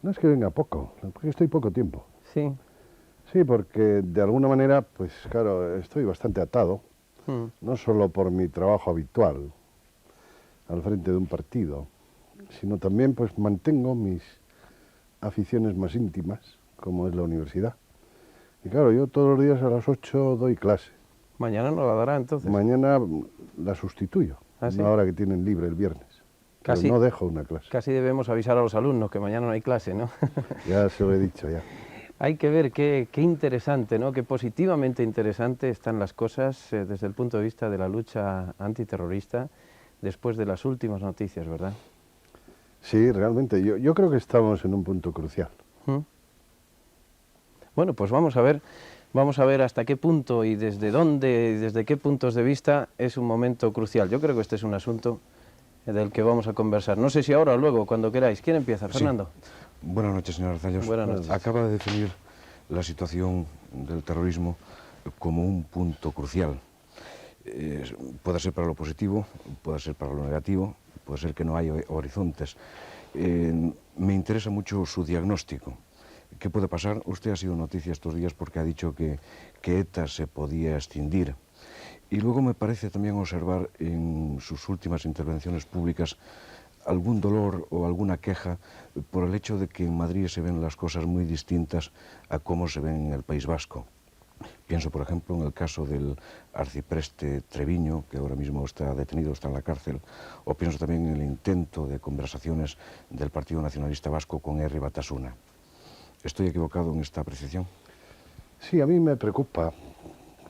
No es que venga poco, porque estoy poco tiempo. Sí. Sí, porque de alguna manera, pues claro, estoy bastante atado, no solo por mi trabajo habitual al frente de un partido, sino también pues mantengo mis aficiones más íntimas, como es la universidad. Y claro, yo todos los días a las 8 doy clase. Mañana no la dará entonces. Mañana la sustituyo, ¿Ah, sí? una hora que tienen libre el viernes. Pero Casi, no dejo una clase. casi debemos avisar a los alumnos que mañana no hay clase, ¿no? Ya se lo he dicho, ya. Hay que ver qué interesante, ¿no? Qué positivamente interesante están las cosas desde el punto de vista de la lucha antiterrorista después de las últimas noticias, ¿verdad? Sí, realmente, yo creo que estamos en un punto crucial. Bueno, pues vamos a ver hasta qué punto y desde dónde, y desde qué puntos de vista es un momento crucial. Yo creo que este es un asunto del que vamos a conversar. No sé si ahora o luego, cuando queráis. ¿Quién empieza? Fernando. Sí. Buenas noches, señor Arzallós. Buenas noches. Acaba de definir la situación del terrorismo como un punto crucial. Puede ser para lo positivo, puede ser para lo negativo, puede ser que no haya horizontes. Me interesa mucho su diagnóstico. ¿Qué puede pasar? Usted ha sido noticia estos días porque ha dicho que ETA se podía extinguir. Y luego me parece también observar en sus últimas intervenciones públicas algún dolor o alguna queja por el hecho de que en Madrid se ven las cosas muy distintas a cómo se ven en el País Vasco. Pienso, por ejemplo, en el caso del arcipreste Treviño, que ahora mismo está detenido, está en la cárcel, o pienso también en el intento de conversaciones del Partido Nacionalista Vasco con Herri Batasuna. ¿Estoy equivocado en esta apreciación? Sí, a mí me preocupa,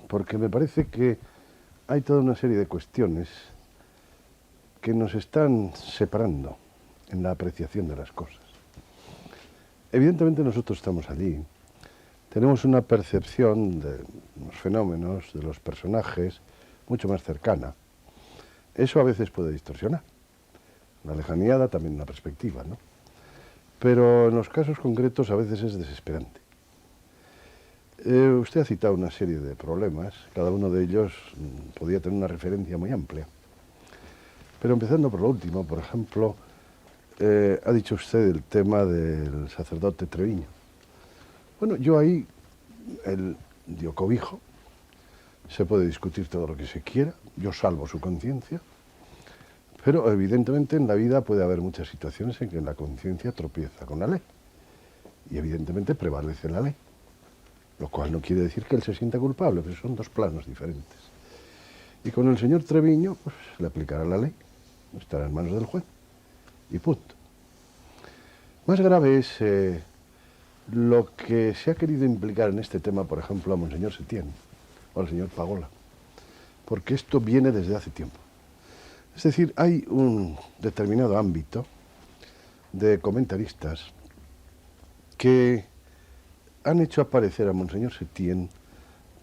porque me parece que hay toda una serie de cuestiones que nos están separando en la apreciación de las cosas. Evidentemente nosotros estamos allí, tenemos una percepción de los fenómenos, de los personajes, mucho más cercana. Eso a veces puede distorsionar. La lejanía da también una perspectiva, ¿no? Pero en los casos concretos a veces es desesperante. Usted ha citado una serie de problemas, cada uno de ellos podía tener una referencia muy amplia. Pero empezando por lo último, por ejemplo, ha dicho usted el tema del sacerdote Treviño. Bueno, yo ahí dio cobijo, se puede discutir todo lo que se quiera, yo salvo su conciencia, pero evidentemente en la vida puede haber muchas situaciones en que la conciencia tropieza con la ley, y evidentemente prevalece la ley, lo cual no quiere decir que él se sienta culpable, pero son dos planos diferentes. Y con el señor Treviño, pues le aplicará la ley, estará en manos del juez, y punto. Más grave es lo que se ha querido implicar en este tema, por ejemplo, a Monseñor Setién o al señor Pagola, porque esto viene desde hace tiempo. Es decir, hay un determinado ámbito de comentaristas que han hecho aparecer a Monseñor Setién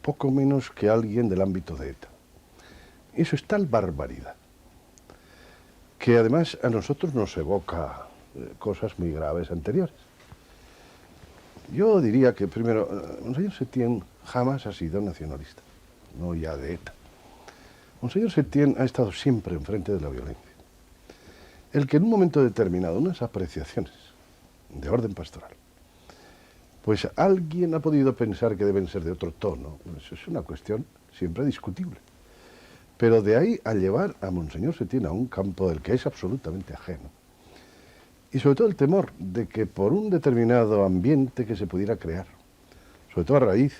poco menos que alguien del ámbito de ETA. Eso es tal barbaridad, que además a nosotros nos evoca cosas muy graves anteriores. Yo diría que, primero, Monseñor Setién jamás ha sido nacionalista, no ya de ETA. Monseñor Setién ha estado siempre enfrente de la violencia. El que en un momento determinado, unas apreciaciones de orden pastoral, pues alguien ha podido pensar que deben ser de otro tono, eso es una cuestión siempre discutible. Pero de ahí a llevar a Monseñor Setién a un campo del que es absolutamente ajeno, y sobre todo el temor de que por un determinado ambiente que se pudiera crear, sobre todo a raíz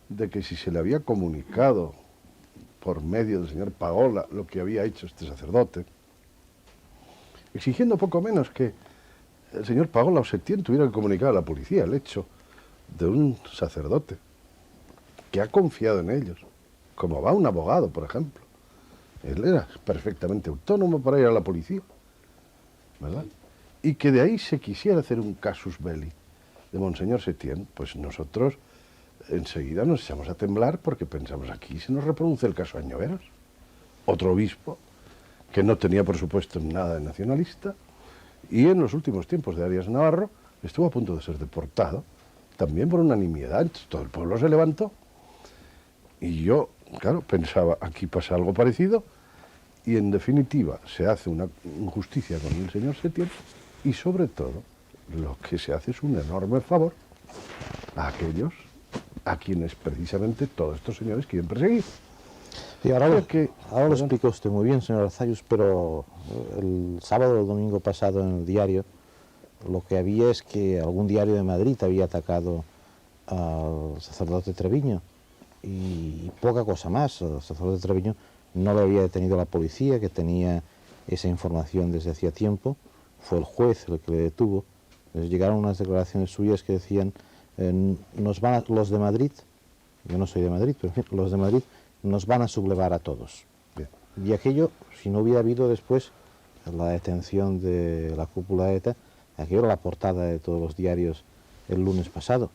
de que si se le había comunicado por medio del señor Pagola lo que había hecho este sacerdote, exigiendo poco menos que el señor Pagola o Setién tuviera que comunicar a la policía el hecho de un sacerdote que ha confiado en ellos, como va un abogado, por ejemplo. Él era perfectamente autónomo para ir a la policía, ¿verdad? Y que de ahí se quisiera hacer un casus belli de Monseñor Setién, pues nosotros enseguida nos echamos a temblar porque pensamos, aquí se nos reproduce el caso Añoveros, otro obispo que no tenía por supuesto nada de nacionalista, y en los últimos tiempos de Arias Navarro estuvo a punto de ser deportado, también por unanimidad. Entonces, todo el pueblo se levantó, y yo, claro, pensaba, aquí pasa algo parecido, y en definitiva se hace una injusticia con el señor Setién, y sobre todo lo que se hace es un enorme favor a aquellos a quienes precisamente todos estos señores quieren perseguir. Sí, ahora Perdón. lo explica usted muy bien, señor Arzayus, pero el sábado o el domingo pasado en el diario lo que había es que algún diario de Madrid había atacado al sacerdote Treviño y poca cosa más. El sacerdote Treviño no lo había detenido la policía, que tenía esa información desde hacía tiempo, fue el juez el que le detuvo. Les llegaron unas declaraciones suyas que decían, los de Madrid, yo no soy de Madrid, pero en fin, los de Madrid nos van a sublevar a todos. Bien. Y aquello, si no hubiera habido después la detención de la cúpula de ETA, aquello era la portada de todos los diarios el lunes pasado.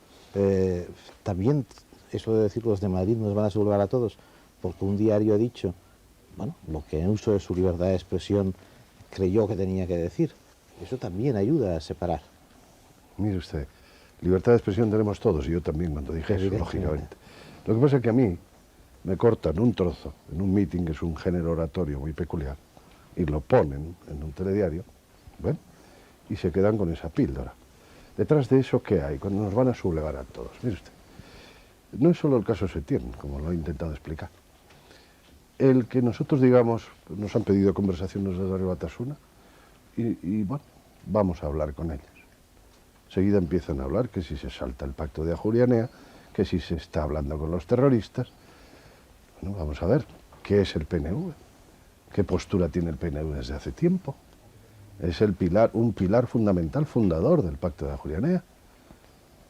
También eso de decir los de Madrid nos van a sublevar a todos, porque un diario ha dicho, bueno, lo que en uso de su libertad de expresión creyó que tenía que decir. Eso también ayuda a separar. Mire usted, libertad de expresión tenemos todos, y yo también cuando dije eso, Evidentemente. lógicamente. Lo que pasa es que a mí me cortan un trozo en un meeting, que es un género oratorio muy peculiar, y lo ponen en un telediario, bueno, y se quedan con esa píldora. Detrás de eso, ¿qué hay? Cuando nos van a sublevar a todos. Mire usted, no es solo el caso Setién, como lo he intentado explicar. El que nosotros digamos, nos han pedido conversaciones de Darío Batasuna, y bueno, vamos a hablar con ellos. Enseguida empiezan a hablar que si se salta el pacto de Ajuria Enea, que si se está hablando con los terroristas. Bueno, vamos a ver, ¿qué es el PNV? ¿Qué postura tiene el PNV desde hace tiempo? Es un pilar fundamental, fundador del pacto de Ajuria Enea.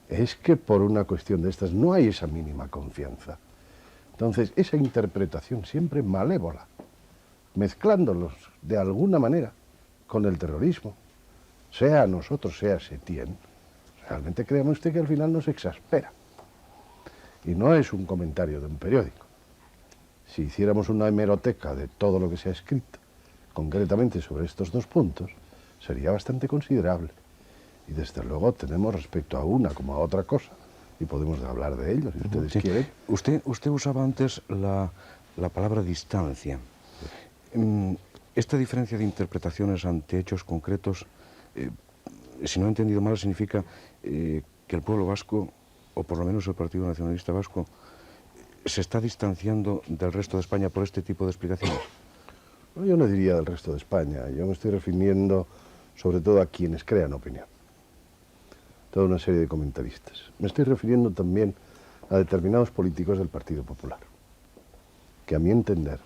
Es que por una cuestión de estas no hay esa mínima confianza. Entonces, esa interpretación siempre malévola, mezclándolos de alguna manera con el terrorismo, sea nosotros, sea Setién, realmente créame usted que al final nos exaspera. Y no es un comentario de un periódico. Si hiciéramos una hemeroteca de todo lo que se ha escrito, concretamente sobre estos dos puntos, sería bastante considerable. Y desde luego tenemos respecto a una como a otra cosa, y podemos hablar de ello, si ustedes Sí. quieren. Usted usaba antes la palabra distancia. Esta diferencia de interpretaciones ante hechos concretos, si no he entendido mal, significa que el pueblo vasco, o por lo menos el Partido Nacionalista Vasco, se está distanciando del resto de España por este tipo de explicaciones. No, yo no diría del resto de España, yo me estoy refiriendo sobre todo a quienes crean opinión. Toda una serie de comentaristas. Me estoy refiriendo también a determinados políticos del Partido Popular, que a mi entender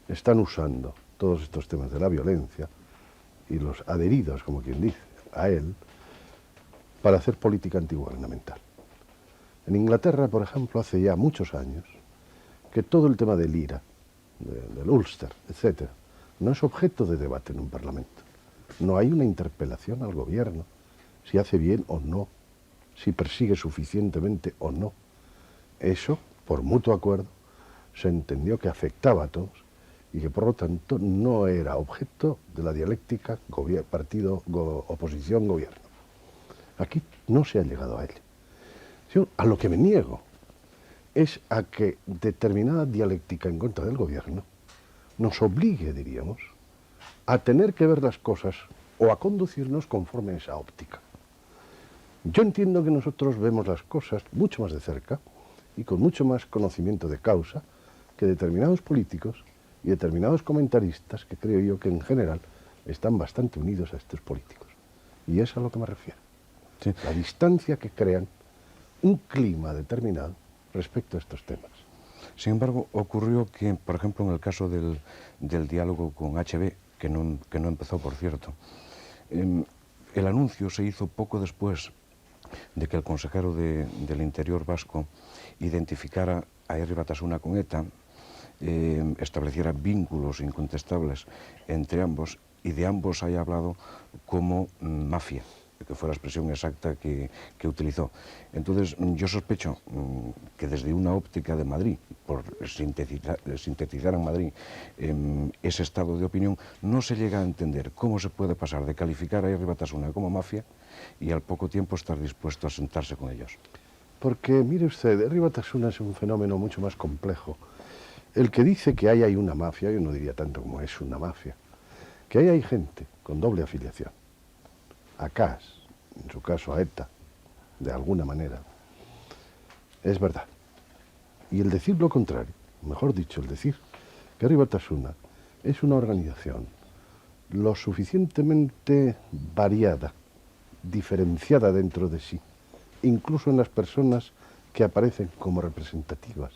están usando todos estos temas de la violencia y los adheridos, como quien dice, a él, para hacer política antigubernamental. En Inglaterra, por ejemplo, hace ya muchos años, que todo el tema del IRA, del Ulster, etc., no es objeto de debate en un parlamento. No hay una interpelación al gobierno, si hace bien o no, si persigue suficientemente o no. Eso, por mutuo acuerdo, se entendió que afectaba a todos y que por lo tanto no era objeto de la dialéctica oposición-gobierno. Aquí no se ha llegado a ello. Yo, a lo que me niego es a que determinada dialéctica en contra del gobierno nos obligue, diríamos, a tener que ver las cosas o a conducirnos conforme a esa óptica. Yo entiendo que nosotros vemos las cosas mucho más de cerca y con mucho más conocimiento de causa que determinados políticos y determinados comentaristas que creo yo que en general están bastante unidos a estos políticos. Y es a lo que me refiero. Sí. La distancia que crean un clima determinado respecto a estos temas. Sin embargo, ocurrió que, por ejemplo, en el caso del diálogo con HB, que no empezó, por cierto, el anuncio se hizo poco después de que el consejero del Interior vasco identificara a Herri Batasuna con ETA, estableciera vínculos incontestables entre ambos y de ambos haya hablado como mafia, que fue la expresión exacta que utilizó. Entonces, yo sospecho que desde una óptica de Madrid, por sintetizar en Madrid ese estado de opinión, no se llega a entender cómo se puede pasar de calificar a Herri Batasuna como mafia y al poco tiempo estar dispuesto a sentarse con ellos. Porque, mire usted, Herri Batasuna es un fenómeno mucho más complejo. El que dice que ahí hay una mafia, yo no diría tanto como es una mafia, que ahí hay gente con doble afiliación. A CAS en su caso a ETA, de alguna manera, es verdad. Y el decir lo contrario, mejor dicho, el decir que Herri Batasuna es una organización lo suficientemente variada, diferenciada dentro de sí, incluso en las personas que aparecen como representativas,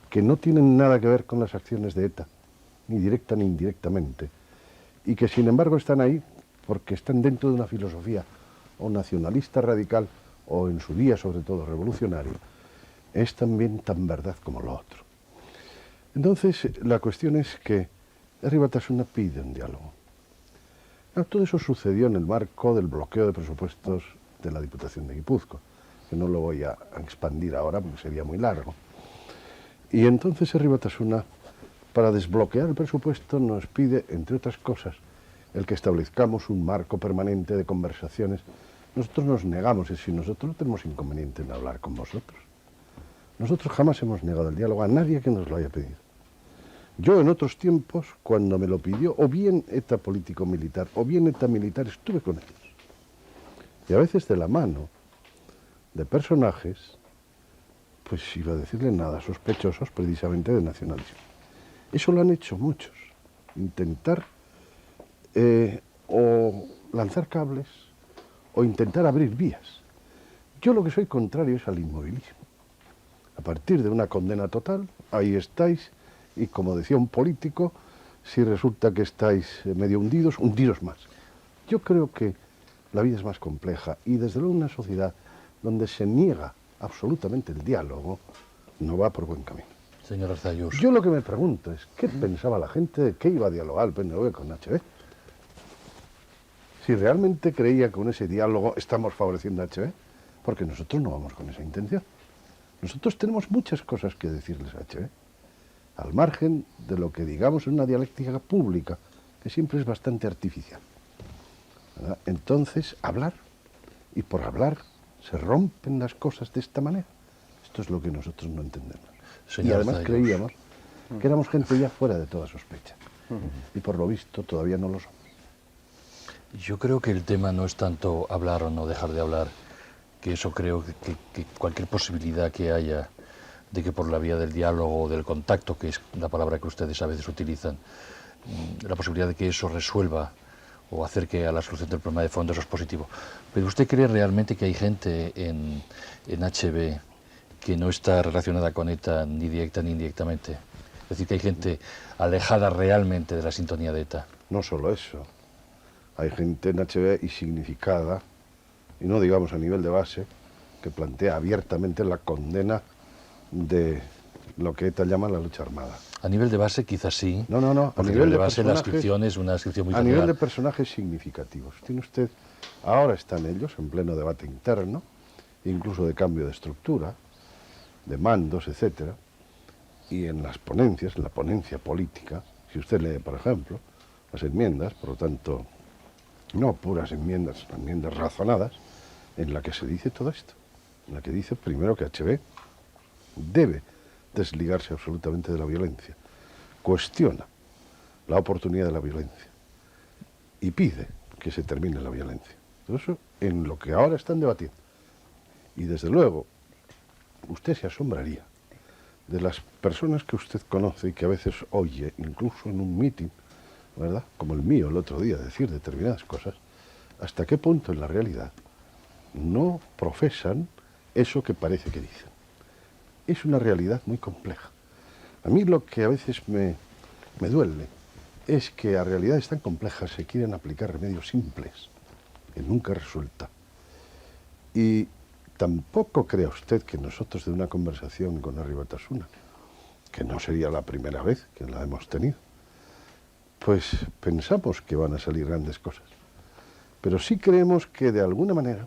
que no tienen nada que ver con las acciones de ETA, ni directa ni indirectamente, y que sin embargo están ahí porque están dentro de una filosofía o nacionalista radical o en su día sobre todo revolucionario, es también tan verdad como lo otro. Entonces la cuestión es que Herri Batasuna pide un diálogo. Todo eso sucedió en el marco del bloqueo de presupuestos de la Diputación de Guipúzcoa, que no lo voy a expandir ahora porque sería muy largo. Y entonces Herri Batasuna, para desbloquear el presupuesto, nos pide, entre otras cosas, el que establezcamos un marco permanente de conversaciones. Nosotros nos negamos, es decir, nosotros no tenemos inconveniente en hablar con vosotros. Nosotros jamás hemos negado el diálogo a nadie que nos lo haya pedido. Yo en otros tiempos, cuando me lo pidió, o bien ETA político-militar, o bien ETA militar, estuve con ellos. Y a veces de la mano de personajes, pues iba a decirle nada, sospechosos precisamente de nacionalismo. Eso lo han hecho muchos. Intentar o lanzar cables o intentar abrir vías. Yo lo que soy contrario es al inmovilismo. A partir de una condena total, ahí estáis, y como decía un político, si resulta que estáis medio hundidos, hundiros más. Yo creo que la vida es más compleja y desde luego una sociedad donde se niega absolutamente el diálogo no va por buen camino. Señor Arzallus. Yo lo que me pregunto es, ¿qué pensaba la gente de qué iba a dialogar el PNV con HB? Si realmente creía que con ese diálogo estamos favoreciendo a HB, porque nosotros no vamos con esa intención. Nosotros tenemos muchas cosas que decirles a HB, al margen de lo que digamos en una dialéctica pública, que siempre es bastante artificial, ¿verdad? Entonces, hablar, y por hablar se rompen las cosas de esta manera. Esto es lo que nosotros no entendemos. Señor Y además Arzallus. creíamos que éramos gente ya fuera de toda sospecha. Y por lo visto todavía no lo somos. Yo creo que el tema no es tanto hablar o no dejar de hablar, que eso creo que cualquier posibilidad que haya de que por la vía del diálogo o del contacto, que es la palabra que ustedes a veces utilizan, la posibilidad de que eso resuelva o acerque a la solución del problema de fondo, eso es positivo. Pero ¿usted cree realmente que hay gente en HB que no está relacionada con ETA ni directa ni indirectamente? Es decir, que hay gente alejada realmente de la sintonía de ETA. No solo eso. Hay gente en HB y significada, y no digamos a nivel de base, que plantea abiertamente la condena de lo que ETA llama la lucha armada. A nivel de base quizás sí. No, no, no. Porque a nivel de base la inscripción es una inscripción muy a general. nivel de personajes significativos. Tiene usted, ahora están ellos en pleno debate interno, incluso de cambio de estructura, de mandos, etcétera, y en las ponencias, en la ponencia política, si usted lee, por ejemplo, las enmiendas, por lo tanto, no puras enmiendas, enmiendas razonadas, en la que se dice todo esto, en la que dice primero que HB debe desligarse absolutamente de la violencia, cuestiona la oportunidad de la violencia y pide que se termine la violencia. Todo eso en lo que ahora están debatiendo. Y desde luego, usted se asombraría de las personas que usted conoce y que a veces oye, incluso en un mitin, ¿verdad?, como el mío el otro día, decir determinadas cosas, hasta qué punto en la realidad no profesan eso que parece que dicen. Es una realidad muy compleja. A mí lo que a veces me duele es que a realidades tan complejas se quieren aplicar remedios simples, que nunca resulta. Y tampoco crea usted que nosotros de una conversación con Herri Batasuna, que no sería la primera vez que la hemos tenido, pues pensamos que van a salir grandes cosas. Pero sí creemos que de alguna manera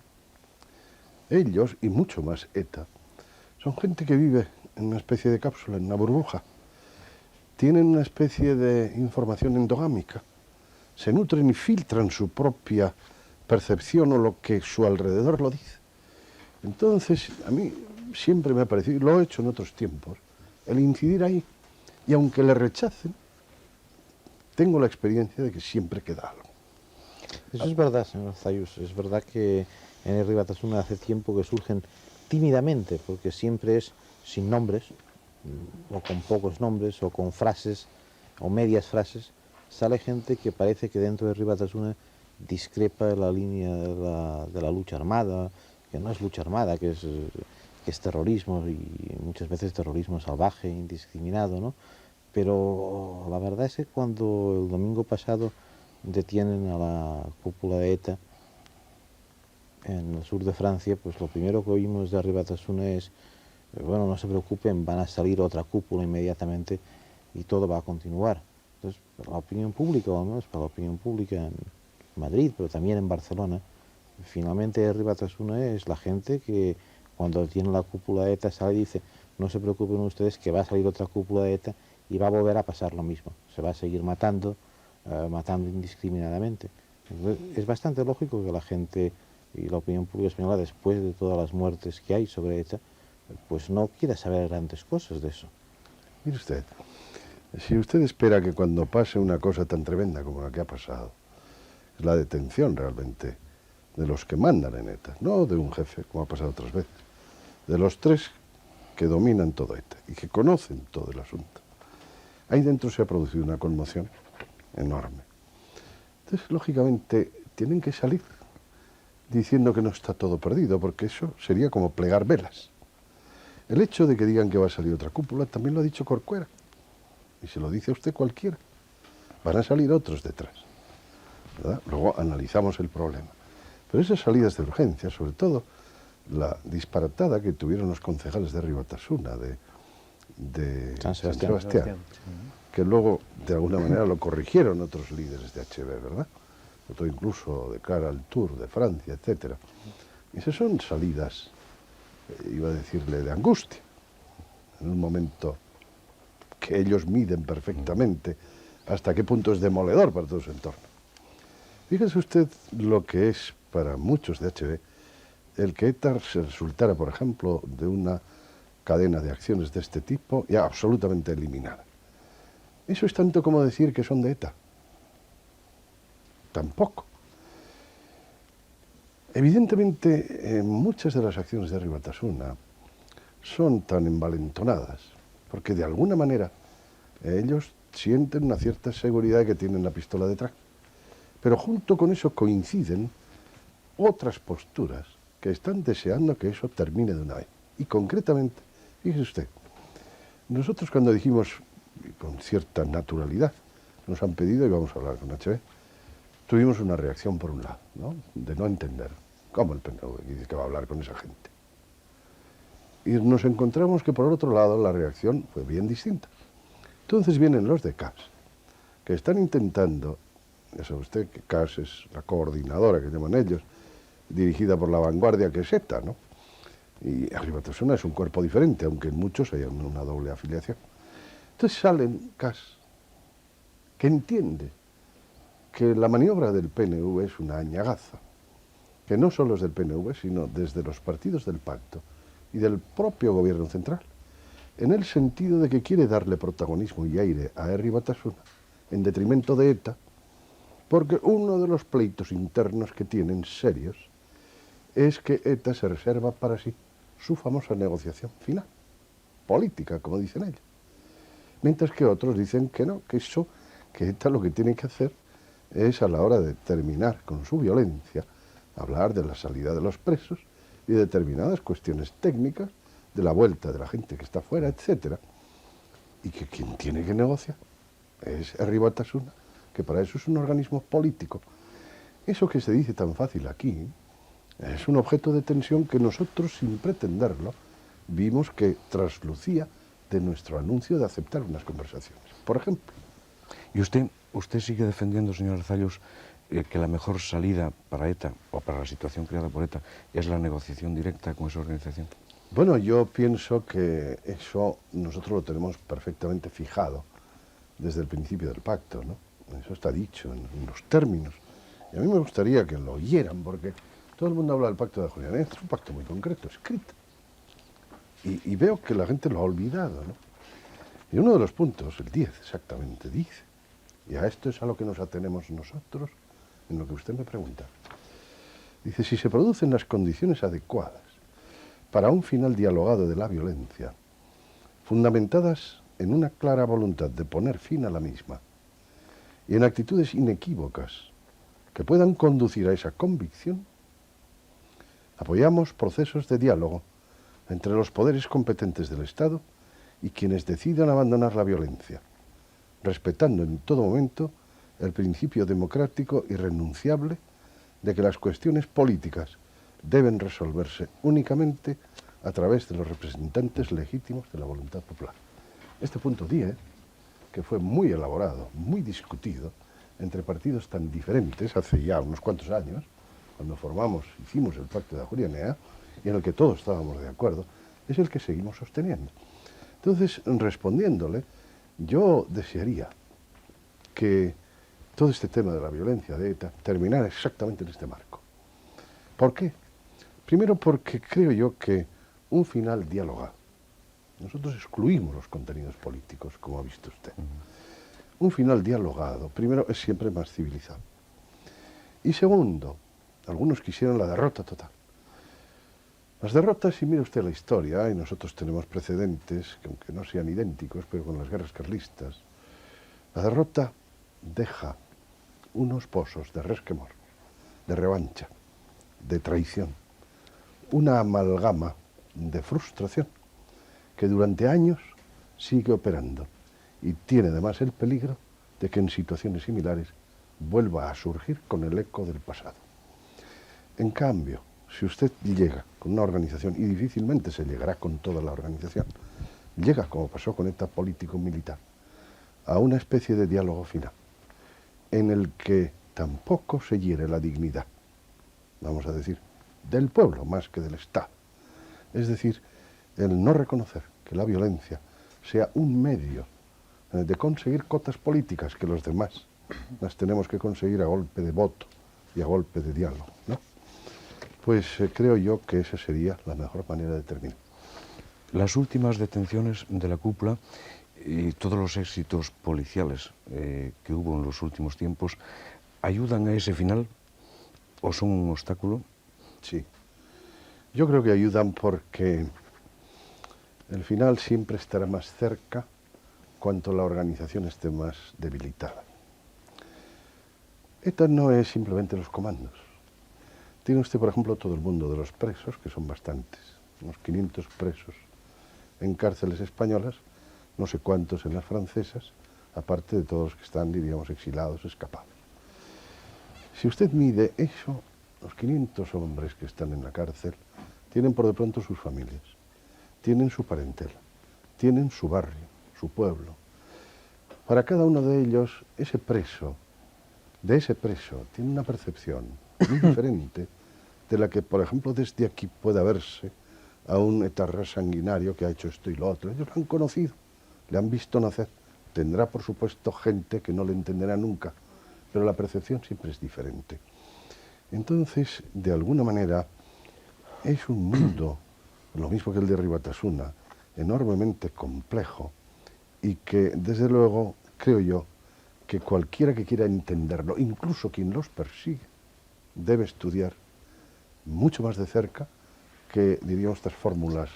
ellos, y mucho más ETA, son gente que vive en una especie de cápsula, en una burbuja. Tienen una especie de información endogámica. Se nutren y filtran su propia percepción o lo que su alrededor lo dice. Entonces, a mí siempre me ha parecido, y lo he hecho en otros tiempos, el incidir ahí. Y aunque le rechacen, tengo la experiencia de que siempre queda algo. Eso es verdad, señor Zayus. Es verdad que en Herri Batasuna hace tiempo que surgen tímidamente, porque siempre es sin nombres, o con pocos nombres, o con frases, o medias frases. Sale gente que parece que dentro de Herri Batasuna discrepa de la línea de la lucha armada, que no es lucha armada, que es terrorismo, y muchas veces terrorismo salvaje, indiscriminado, ¿no? Pero la verdad es que cuando el domingo pasado detienen a la cúpula de ETA en el sur de Francia, pues lo primero que oímos de Herri Batasuna es, bueno, no se preocupen, van a salir otra cúpula inmediatamente y todo va a continuar. Entonces, para la opinión pública, o al menos para la opinión pública en Madrid, pero también en Barcelona, finalmente Herri Batasuna es la gente que cuando tiene la cúpula de ETA sale y dice, no se preocupen ustedes que va a salir otra cúpula de ETA y va a volver a pasar lo mismo, se va a seguir matando, matando indiscriminadamente. Entonces, es bastante lógico que la gente y la opinión pública española, después de todas las muertes que hay sobre ETA, pues no quiera saber grandes cosas de eso. Mire usted, si usted espera que cuando pase una cosa tan tremenda como la que ha pasado, es la detención realmente de los que mandan en ETA, no de un jefe, como ha pasado otras veces, de los tres que dominan todo ETA y que conocen todo el asunto. Ahí dentro se ha producido una conmoción enorme. Entonces, lógicamente, tienen que salir diciendo que no está todo perdido, porque eso sería como plegar velas. El hecho de que digan que va a salir otra cúpula también lo ha dicho Corcuera, y se lo dice a usted cualquiera. Van a salir otros detrás, ¿verdad? Luego analizamos el problema. Pero esas salidas de urgencia, sobre todo la disparatada que tuvieron los concejales de Herri Batasuna, de San San Sebastián. Sebastián, que luego de alguna manera lo corrigieron otros líderes de HB, ¿verdad? Otro incluso de cara al Tour de Francia, etcétera. Esas son salidas, iba a decirle, de angustia, en un momento que ellos miden perfectamente hasta qué punto es demoledor para todo su entorno. Fíjese usted lo que es para muchos de HB el que ETA se resultara, por ejemplo, de una cadena de acciones de este tipo ya absolutamente eliminada. Eso es tanto como decir que son de ETA. Tampoco. Evidentemente, muchas de las acciones de Herri Batasuna son tan envalentonadas, porque de alguna manera ellos sienten una cierta seguridad de que tienen la pistola detrás. Pero junto con eso coinciden otras posturas que están deseando que eso termine de una vez. Y concretamente, fíjese usted, nosotros cuando dijimos, con cierta naturalidad, nos han pedido y vamos a hablar con HB, tuvimos una reacción por un lado, ¿no? De no entender cómo el PNV dice que va a hablar con esa gente. Y nos encontramos que por el otro lado la reacción fue bien distinta. Entonces vienen los de CAS, que están intentando, ya sabe usted que CAS es la coordinadora que llaman ellos, dirigida por La Vanguardia, que es ETA, ¿no? Y Herri Batasuna es un cuerpo diferente, aunque en muchos hay una doble afiliación. Entonces salen CAS, que entiende que la maniobra del PNV es una añagaza, que no solo es del PNV, sino desde los partidos del pacto y del propio gobierno central, en el sentido de que quiere darle protagonismo y aire a Herri Batasuna en detrimento de ETA, porque uno de los pleitos internos que tienen serios es que ETA se reserva para sí su famosa negociación final, política, como dicen ellos. Mientras que otros dicen que no, que eso, que ETA lo que tiene que hacer es a la hora de terminar con su violencia, hablar de la salida de los presos y de determinadas cuestiones técnicas, de la vuelta de la gente que está fuera, etcétera, y que quien tiene que negociar es Herri Batasuna, que para eso es un organismo político. Eso que se dice tan fácil aquí es un objeto de tensión que nosotros, sin pretenderlo, vimos que traslucía de nuestro anuncio de aceptar unas conversaciones. Por ejemplo. ¿Y usted sigue defendiendo, señor Arzallus, que la mejor salida para ETA, o para la situación creada por ETA, es la negociación directa con esa organización? Bueno, yo pienso que eso nosotros lo tenemos perfectamente fijado desde el principio del pacto, ¿no? Eso está dicho en los términos. Y a mí me gustaría que lo oyeran, porque todo el mundo habla del pacto de Julián. Es un pacto muy concreto, escrito. Y veo que la gente lo ha olvidado, ¿no? Y uno de los puntos, el 10 exactamente, dice, y a esto es a lo que nos atenemos nosotros en lo que usted me pregunta. Dice, si se producen las condiciones adecuadas para un final dialogado de la violencia, fundamentadas en una clara voluntad de poner fin a la misma y en actitudes inequívocas que puedan conducir a esa convicción, apoyamos procesos de diálogo entre los poderes competentes del Estado y quienes decidan abandonar la violencia, respetando en todo momento el principio democrático irrenunciable de que las cuestiones políticas deben resolverse únicamente a través de los representantes legítimos de la voluntad popular. Este punto 10, que fue muy elaborado, muy discutido, entre partidos tan diferentes hace ya unos cuantos años, cuando hicimos el Pacto de Ajuria Enea, y en el que todos estábamos de acuerdo, es el que seguimos sosteniendo. Entonces, respondiéndole, yo desearía que todo este tema de la violencia de ETA terminara exactamente en este marco. ¿Por qué? Primero porque creo yo que un final dialogado, nosotros excluimos los contenidos políticos, como ha visto usted. Un final dialogado, primero, es siempre más civilizado. Y segundo, algunos quisieron la derrota total. Las derrotas, si mira usted la historia, y nosotros tenemos precedentes, que aunque no sean idénticos, pero con las guerras carlistas, la derrota deja unos pozos de resquemor, de revancha, de traición, una amalgama de frustración que durante años sigue operando y tiene además el peligro de que en situaciones similares vuelva a surgir con el eco del pasado. En cambio, si usted llega con una organización, y difícilmente se llegará con toda la organización, llega, como pasó con ETA político-militar, a una especie de diálogo final, en el que tampoco se hiere la dignidad, vamos a decir, del pueblo más que del Estado. Es decir, el no reconocer que la violencia sea un medio de conseguir cotas políticas que los demás las tenemos que conseguir a golpe de voto y a golpe de diálogo, ¿no? Pues creo yo que esa sería la mejor manera de terminar. Las últimas detenciones de la cúpula y todos los éxitos policiales que hubo en los últimos tiempos, ¿ayudan a ese final o son un obstáculo? Sí. Yo creo que ayudan porque el final siempre estará más cerca cuanto la organización esté más debilitada. ETA no es simplemente los comandos. Tiene usted, por ejemplo, todo el mundo de los presos, que son bastantes, unos 500 presos en cárceles españolas, no sé cuántos en las francesas, aparte de todos los que están, diríamos, exilados, escapados. Si usted mide eso, los 500 hombres que están en la cárcel tienen por de pronto sus familias, tienen su parentela, tienen su barrio, su pueblo. Para cada uno de ellos, ese preso tiene una percepción muy diferente de la que, por ejemplo, desde aquí pueda verse a un etarra sanguinario que ha hecho esto y lo otro. Ellos lo han conocido, le han visto nacer. Tendrá, por supuesto, gente que no le entenderá nunca, pero la percepción siempre es diferente. Entonces, de alguna manera, es un mundo, lo mismo que el de Ribatasuna, enormemente complejo y que, desde luego, creo yo, que cualquiera que quiera entenderlo, incluso quien los persigue, debe estudiar mucho más de cerca que, diríamos, estas fórmulas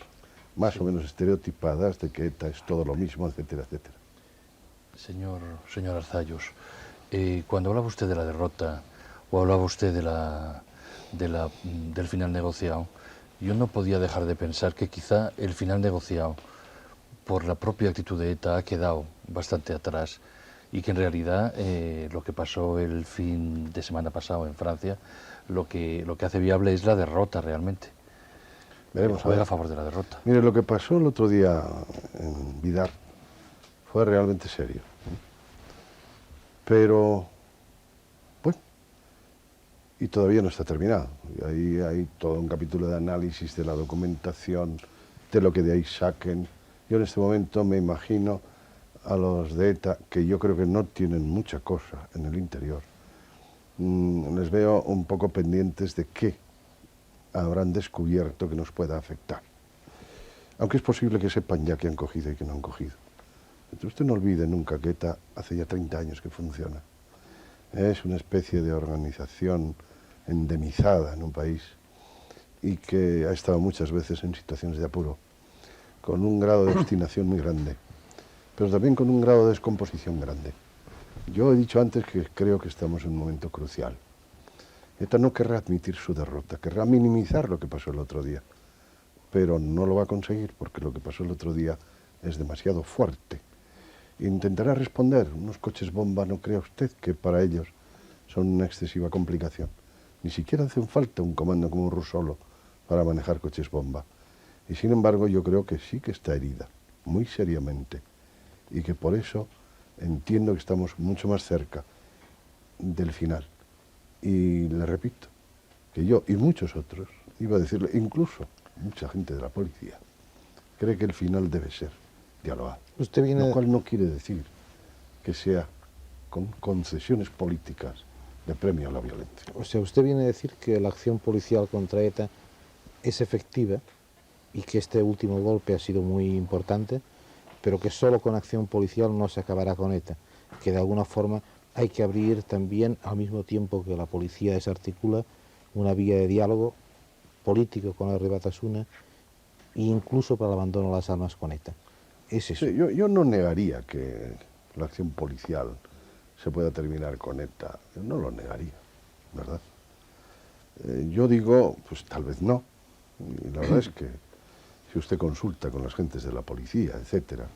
más o menos estereotipadas de que ETA es todo lo mismo, etcétera, etcétera. Señor Arzallus, cuando hablaba usted de la derrota o hablaba usted del final negociado, yo no podía dejar de pensar que quizá el final negociado, por la propia actitud de ETA, ha quedado bastante atrás y que en realidad lo que pasó el fin de semana pasado en Francia, lo que hace viable es la derrota realmente. Veremos, juega a favor de la derrota. Mire, lo que pasó el otro día en Vidar fue realmente serio. Pero, bueno, y todavía no está terminado. Y ahí hay todo un capítulo de análisis de la documentación, de lo que de ahí saquen. Yo en este momento me imagino a los de ETA, que yo creo que no tienen mucha cosa en el interior. Les veo un poco pendientes de qué habrán descubierto que nos pueda afectar. Aunque es posible que sepan ya que han cogido y que no han cogido. Entonces usted no olvide nunca que ETA hace ya 30 años que funciona. es una especie de organización endemizada en un país y que ha estado muchas veces en situaciones de apuro, con un grado de obstinación muy grande, pero también con un grado de descomposición grande. Yo he dicho antes que creo que estamos en un momento crucial. ETA no querrá admitir su derrota, querrá minimizar lo que pasó el otro día, pero no lo va a conseguir porque lo que pasó el otro día es demasiado fuerte. Intentará responder. Unos coches bomba, ¿no crea usted que para ellos son una excesiva complicación? Ni siquiera hacen falta un comando como un Rusolo para manejar coches bomba. Y sin embargo yo creo que sí que está herida, muy seriamente, y que por eso entiendo que estamos mucho más cerca del final. Y le repito, que yo y muchos otros, iba a decirle, incluso mucha gente de la policía, cree que el final debe ser dialogar. Lo cual no quiere decir que sea con concesiones políticas de premio a la violencia. O sea, usted viene a decir que la acción policial contra ETA es efectiva y que este último golpe ha sido muy importante, pero que solo con acción policial no se acabará con ETA, que de alguna forma hay que abrir también, al mismo tiempo que la policía desarticula, una vía de diálogo político con la Batasuna e incluso para el abandono de las armas con ETA. Es eso. Sí, yo no negaría que la acción policial se pueda terminar con ETA, yo no lo negaría, ¿verdad? Yo digo, pues tal vez no, y la verdad es que si usted consulta con las gentes de la policía, etcétera,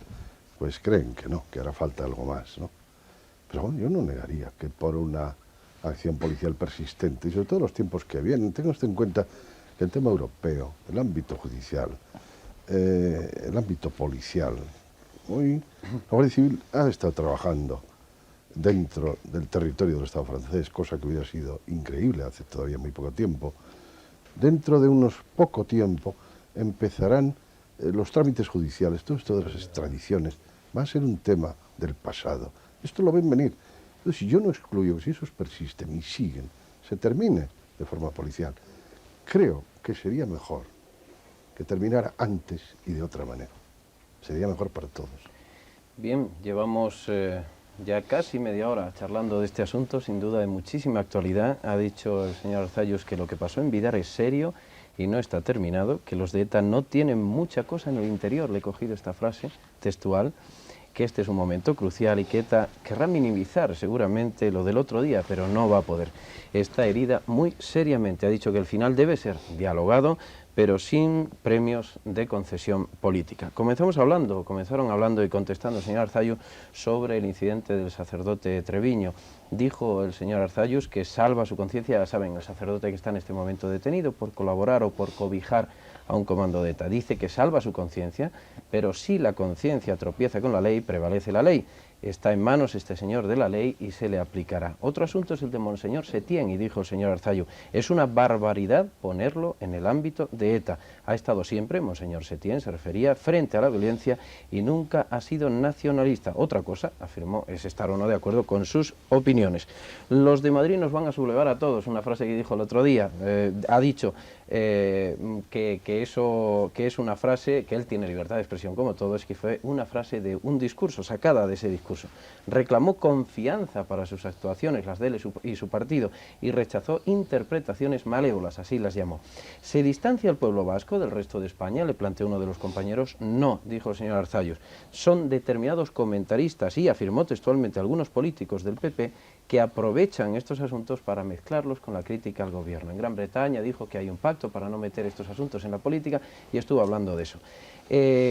pues creen que no, que hará falta algo más, ¿no? Pero bueno, yo no negaría que por una acción policial persistente, y sobre todo los tiempos que vienen, tenga usted en cuenta que el tema europeo, el ámbito judicial, el ámbito policial, hoy la Guardia Civil ha estado trabajando dentro del territorio del Estado francés, cosa que hubiera sido increíble hace todavía muy poco tiempo. Dentro de unos poco tiempo empezarán los trámites judiciales, todo esto de las extradiciones, va a ser un tema del pasado. Esto lo ven venir. Entonces, yo no excluyo que si esos persisten y siguen, se termine de forma policial. Creo que sería mejor que terminara antes y de otra manera. Sería mejor para todos. Bien, llevamos ya casi media hora charlando de este asunto, sin duda de muchísima actualidad. Ha dicho el señor Arzallus que lo que pasó en Vidar es serio y no está terminado, que los de ETA no tienen mucha cosa en el interior. Le he cogido esta frase textual, que este es un momento crucial y que ETA querrá minimizar seguramente lo del otro día, pero no va a poder. Está herida muy seriamente. Ha dicho que el final debe ser dialogado, pero sin premios de concesión política. Comenzaron hablando y contestando el señor Arzallus sobre el incidente del sacerdote Treviño. Dijo el señor Arzallus que salva su conciencia, ya saben, el sacerdote que está en este momento detenido por colaborar o por cobijar a un comando de ETA. Dice que salva su conciencia, pero si la conciencia tropieza con la ley, prevalece la ley. Está en manos este señor de la ley y se le aplicará. Otro asunto es el de Monseñor Setién, y dijo el señor Arzallus, es una barbaridad ponerlo en el ámbito de ETA. Ha estado siempre, Monseñor Setién se refería, frente a la violencia y nunca ha sido nacionalista. Otra cosa, afirmó, es estar o no de acuerdo con sus opiniones. Los de Madrid nos van a sublevar a todos, una frase que dijo el otro día. Ha dicho que es una frase, que él tiene libertad de expresión como todos, que fue una frase de un discurso, sacada de ese discurso. Reclamó confianza para sus actuaciones, las de él y su partido, y rechazó interpretaciones malévolas, así las llamó. ¿Se distancia el pueblo vasco del resto de España?, le planteó uno de los compañeros. No, dijo el señor Arzallus, son determinados comentaristas y, afirmó textualmente, algunos políticos del PP que aprovechan estos asuntos para mezclarlos con la crítica al gobierno. En Gran Bretaña dijo que hay un pacto para no meter estos asuntos en la política y estuvo hablando de eso.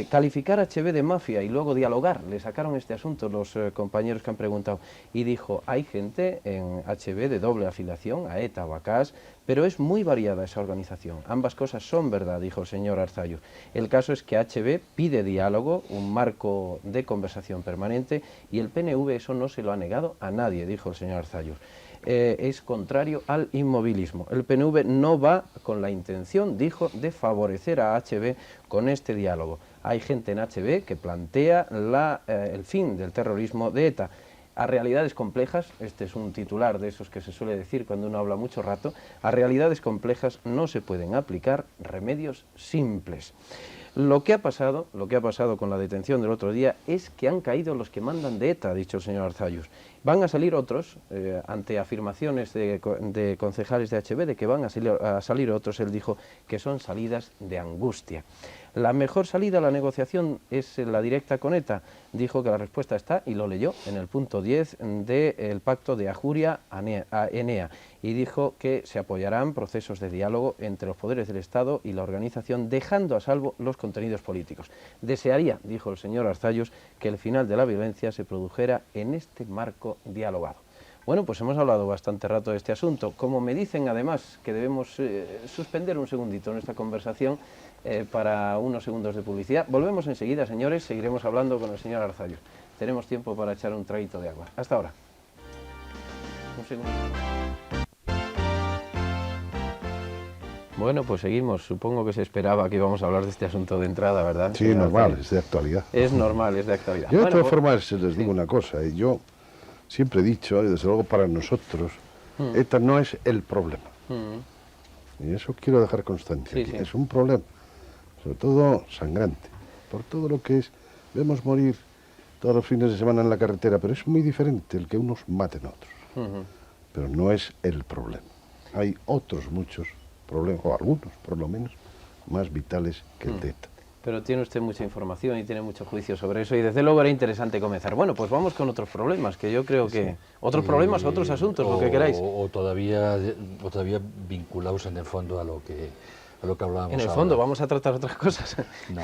Calificar a HB de mafia y luego dialogar, le sacaron este asunto los compañeros que han preguntado, y dijo, hay gente en HB de doble afiliación, a ETA o a CAS, pero es muy variada esa organización. Ambas cosas son verdad, dijo el señor Arzallus. El caso es que HB pide diálogo, un marco de conversación permanente, y el PNV eso no se lo ha negado a nadie, dijo el señor Arzallus. Es contrario al inmovilismo. El PNV no va con la intención, dijo, de favorecer a HB con este diálogo. Hay gente en HB que plantea el fin del terrorismo de ETA. A realidades complejas, este es un titular de esos que se suele decir cuando uno habla mucho rato, a realidades complejas no se pueden aplicar remedios simples. Lo que ha pasado con la detención del otro día es que han caído los que mandan de ETA, ha dicho el señor Arzallus, Van a salir otros, ante afirmaciones de concejales de HB de que van a salir otros, él dijo que son salidas de angustia. La mejor salida a la negociación es la directa con ETA. Dijo que la respuesta está, y lo leyó, en el punto 10 del pacto de Ajuria-Enea, y dijo que se apoyarán procesos de diálogo entre los poderes del Estado y la organización, dejando a salvo los contenidos políticos. Desearía, dijo el señor Arzallus, que el final de la violencia se produjera en este marco dialogado. Bueno, pues hemos hablado bastante rato de este asunto. Como me dicen además que debemos suspender un segundito nuestra conversación para unos segundos de publicidad, volvemos enseguida, señores, seguiremos hablando con el señor Arzallus. Tenemos tiempo para echar un traguito de agua. Hasta ahora. Un segundo. Bueno, pues seguimos. Supongo que se esperaba que íbamos a hablar de este asunto de entrada, ¿verdad? Sí, normal, es de actualidad. Es normal, es de actualidad. Yo de Bueno, todas formas les digo una cosa, y yo siempre he dicho, y desde luego para nosotros, ETA no es el problema. Y eso quiero dejar constancia. Sí, Aquí. sí. Es un problema, sobre todo sangrante, por todo lo que es. Vemos morir todos los fines de semana en la carretera, pero es muy diferente el que unos maten a otros. Pero no es el problema. Hay otros muchos problemas, o algunos por lo menos, más vitales que el de ETA. Pero tiene usted mucha información y tiene mucho juicio sobre eso, y desde luego era interesante comenzar. Bueno, pues vamos con otros problemas, que yo creo que... Otros problemas, otros asuntos, lo que queráis. O todavía vinculados en el fondo a lo que hablábamos En el ahora. fondo, vamos a tratar otras cosas. No.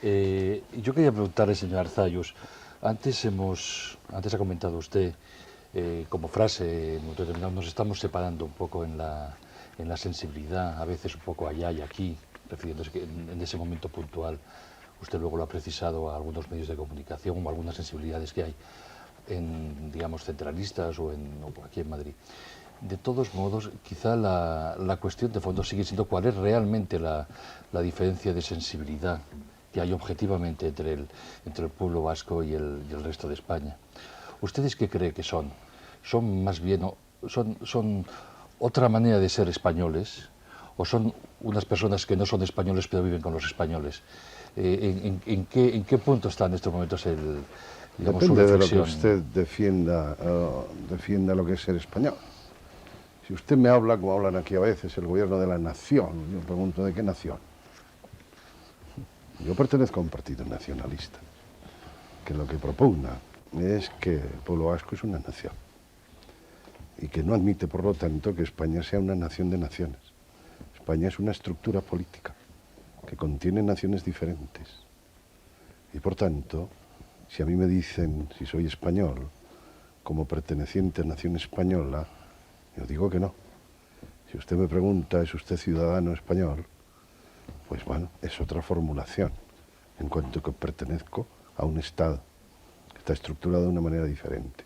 Yo quería preguntarle, señor Arzallus, antes ha comentado usted, como frase, en un momento determinado, nos estamos separando un poco en la sensibilidad, a veces un poco allá y aquí, refiriéndose que en ese momento puntual, usted luego lo ha precisado a algunos medios de comunicación o algunas sensibilidades que hay, digamos, centralistas o aquí en Madrid. De todos modos, quizá la cuestión de fondo sigue siendo cuál es realmente la diferencia de sensibilidad que hay objetivamente entre el pueblo vasco y el resto de España. ¿Ustedes qué creen que son? ¿Son más bien, son otra manera de ser españoles? ¿O son unas personas que no son españoles pero viven con los españoles? ¿En qué punto está en estos momentos digamos, su Depende de lo que reflexión? usted defienda lo que es ser español. Si usted me habla, como hablan aquí a veces, el gobierno de la nación, yo pregunto, ¿de qué nación? Yo pertenezco a un partido nacionalista, que lo que propugna es que el pueblo vasco es una nación, y que no admite, por lo tanto, que España sea una nación de naciones. España es una estructura política que contiene naciones diferentes. Y por tanto, si a mí me dicen si soy español, como perteneciente a nación española, yo digo que no. Si usted me pregunta, ¿es usted ciudadano español? Pues bueno, es otra formulación, en cuanto que pertenezco a un Estado que está estructurado de una manera diferente.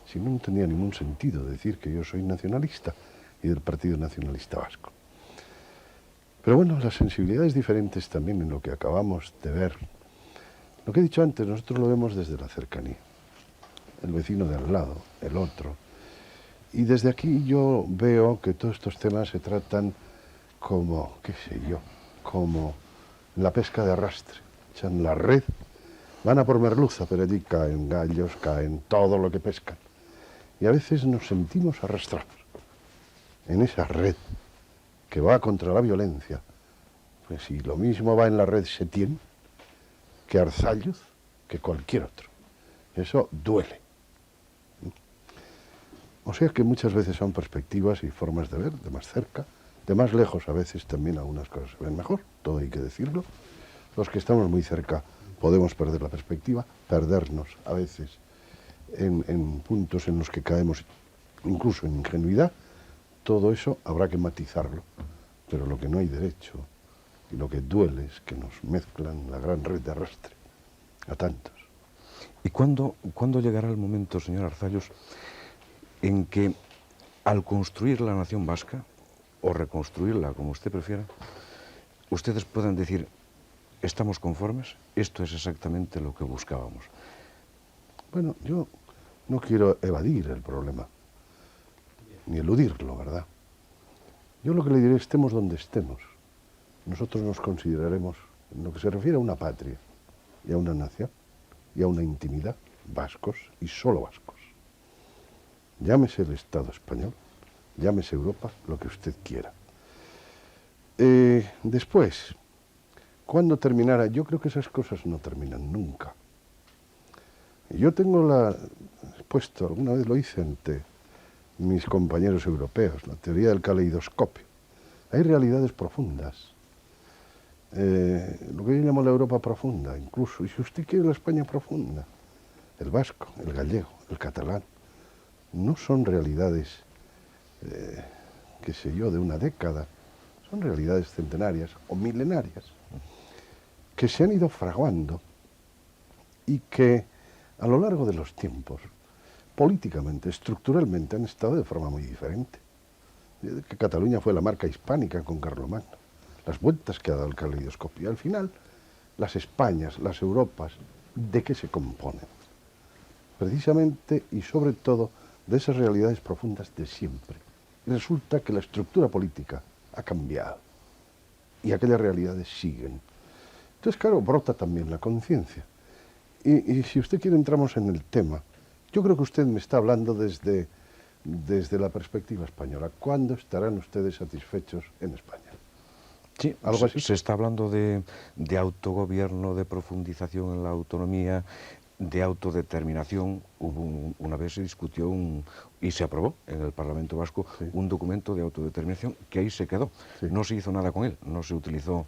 Si no tendría ningún sentido decir que yo soy nacionalista y del Partido Nacionalista Vasco. Pero bueno, las sensibilidades diferentes también en lo que acabamos de ver. Lo que he dicho antes, nosotros lo vemos desde la cercanía. El vecino de al lado, el otro. Y desde aquí yo veo que todos estos temas se tratan como, qué sé yo, como la pesca de arrastre. Echan la red, van a por merluza, pero allí caen gallos, caen todo lo que pescan. Y a veces nos sentimos arrastrados en esa red que va contra la violencia. Pues si lo mismo va en la red Setién que Arzalluz, que cualquier otro. Eso duele. O sea que muchas veces son perspectivas y formas de ver, de más cerca, de más lejos a veces también algunas cosas se ven mejor, todo hay que decirlo. Los que estamos muy cerca podemos perder la perspectiva, perdernos a veces en puntos en los que caemos incluso en ingenuidad. Todo eso habrá que matizarlo, pero lo que no hay derecho y lo que duele es que nos mezclan la gran red de arrastre a tantos. ¿Y cuándo llegará el momento, señor Arzallus, en que al construir la nación vasca, o reconstruirla, como usted prefiera, ustedes puedan decir, estamos conformes, esto es exactamente lo que buscábamos? Bueno, yo no quiero evadir el problema, ni eludirlo, ¿verdad? Yo lo que le diré, estemos donde estemos, nosotros nos consideraremos, en lo que se refiere a una patria, y a una nación, y a una intimidad, vascos y solo vascos. llámese el Estado español, llámese Europa, lo que usted quiera. Después, ¿cuándo terminará? Yo creo que esas cosas no terminan nunca. Yo tengo puesto, alguna vez lo hice ante mis compañeros europeos, la teoría del caleidoscopio. Hay realidades profundas, lo que yo llamo la Europa profunda, incluso, y si usted quiere la España profunda, el vasco, el gallego, el catalán, no son realidades, qué sé yo, de una década, son realidades centenarias o milenarias, que se han ido fraguando y que a lo largo de los tiempos, políticamente, estructuralmente, han estado de forma muy diferente. Que Cataluña fue la marca hispánica con Carlomagno, las vueltas que ha dado el caleidoscopio. Y al final, las Españas, las Europas, ¿de qué se componen? Precisamente y sobre todo de esas realidades profundas de siempre. Y resulta que la estructura política ha cambiado y aquellas realidades siguen. Entonces, claro, brota también la conciencia. Y si usted quiere entramos en el tema, yo creo que usted me está hablando desde la perspectiva española. ¿Cuándo estarán ustedes satisfechos en España? Sí, ¿Algo así? se está hablando de autogobierno, de profundización en la autonomía, de autodeterminación. Una vez se discutió y se aprobó en el Parlamento Vasco un documento de autodeterminación que ahí se quedó. Sí. No se hizo nada con él, no se utilizó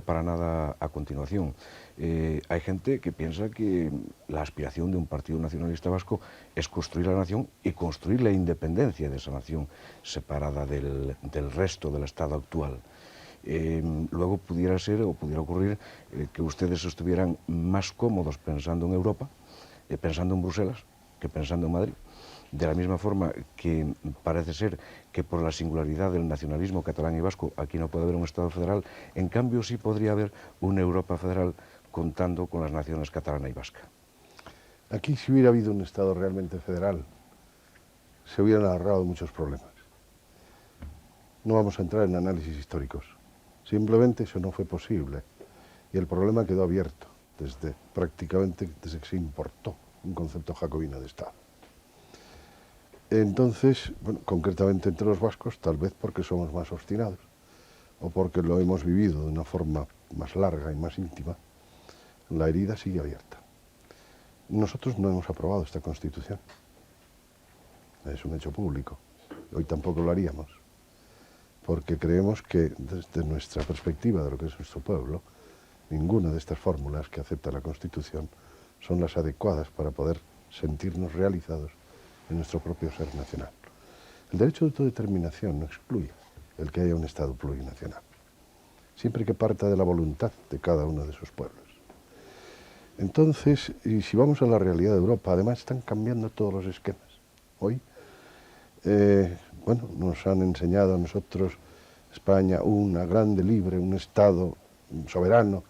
para nada a continuación. Hay gente que piensa que la aspiración de un partido nacionalista vasco es construir la nación y construir la independencia de esa nación separada del resto del Estado actual. Luego pudiera ser o pudiera ocurrir que ustedes estuvieran más cómodos pensando en Europa, pensando en Bruselas, que pensando en Madrid. De la misma forma que parece ser que por la singularidad del nacionalismo catalán y vasco aquí no puede haber un Estado federal, en cambio sí podría haber una Europa federal contando con las naciones catalana y vasca. Aquí si hubiera habido un Estado realmente federal, se hubieran ahorrado muchos problemas. No vamos a entrar en análisis históricos. Simplemente eso no fue posible y el problema quedó abierto prácticamente desde que se importó un concepto jacobino de Estado. Entonces, bueno, concretamente entre los vascos, tal vez porque somos más obstinados o porque lo hemos vivido de una forma más larga y más íntima, la herida sigue abierta. Nosotros no hemos aprobado esta Constitución, es un hecho público, hoy tampoco lo haríamos, porque creemos que desde nuestra perspectiva de lo que es nuestro pueblo, ninguna de estas fórmulas que acepta la Constitución son las adecuadas para poder sentirnos realizados en nuestro propio ser nacional. El derecho de autodeterminación no excluye el que haya un Estado plurinacional, siempre que parta de la voluntad de cada uno de sus pueblos. Entonces, y si vamos a la realidad de Europa, además están cambiando todos los esquemas. Hoy, bueno, nos han enseñado a nosotros, España, una grande libre, un Estado soberano.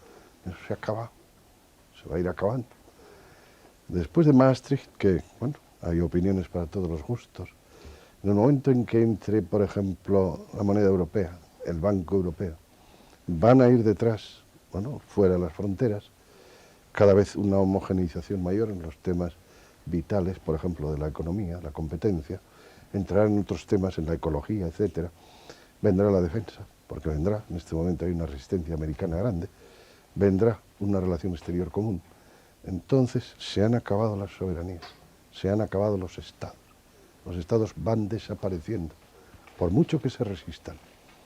Eso se acaba, se va a ir acabando. Después de Maastricht, que, bueno, hay opiniones para todos los gustos, en el momento en que entre, por ejemplo, la moneda europea, el Banco Europeo, van a ir detrás, bueno, fuera de las fronteras, cada vez una homogeneización mayor en los temas vitales, por ejemplo, de la economía, la competencia, entrarán en otros temas, en la ecología, etcétera. Vendrá la defensa, porque vendrá, en este momento hay una resistencia americana grande, vendrá una relación exterior común. Entonces se han acabado las soberanías, se han acabado los estados van desapareciendo, por mucho que se resistan.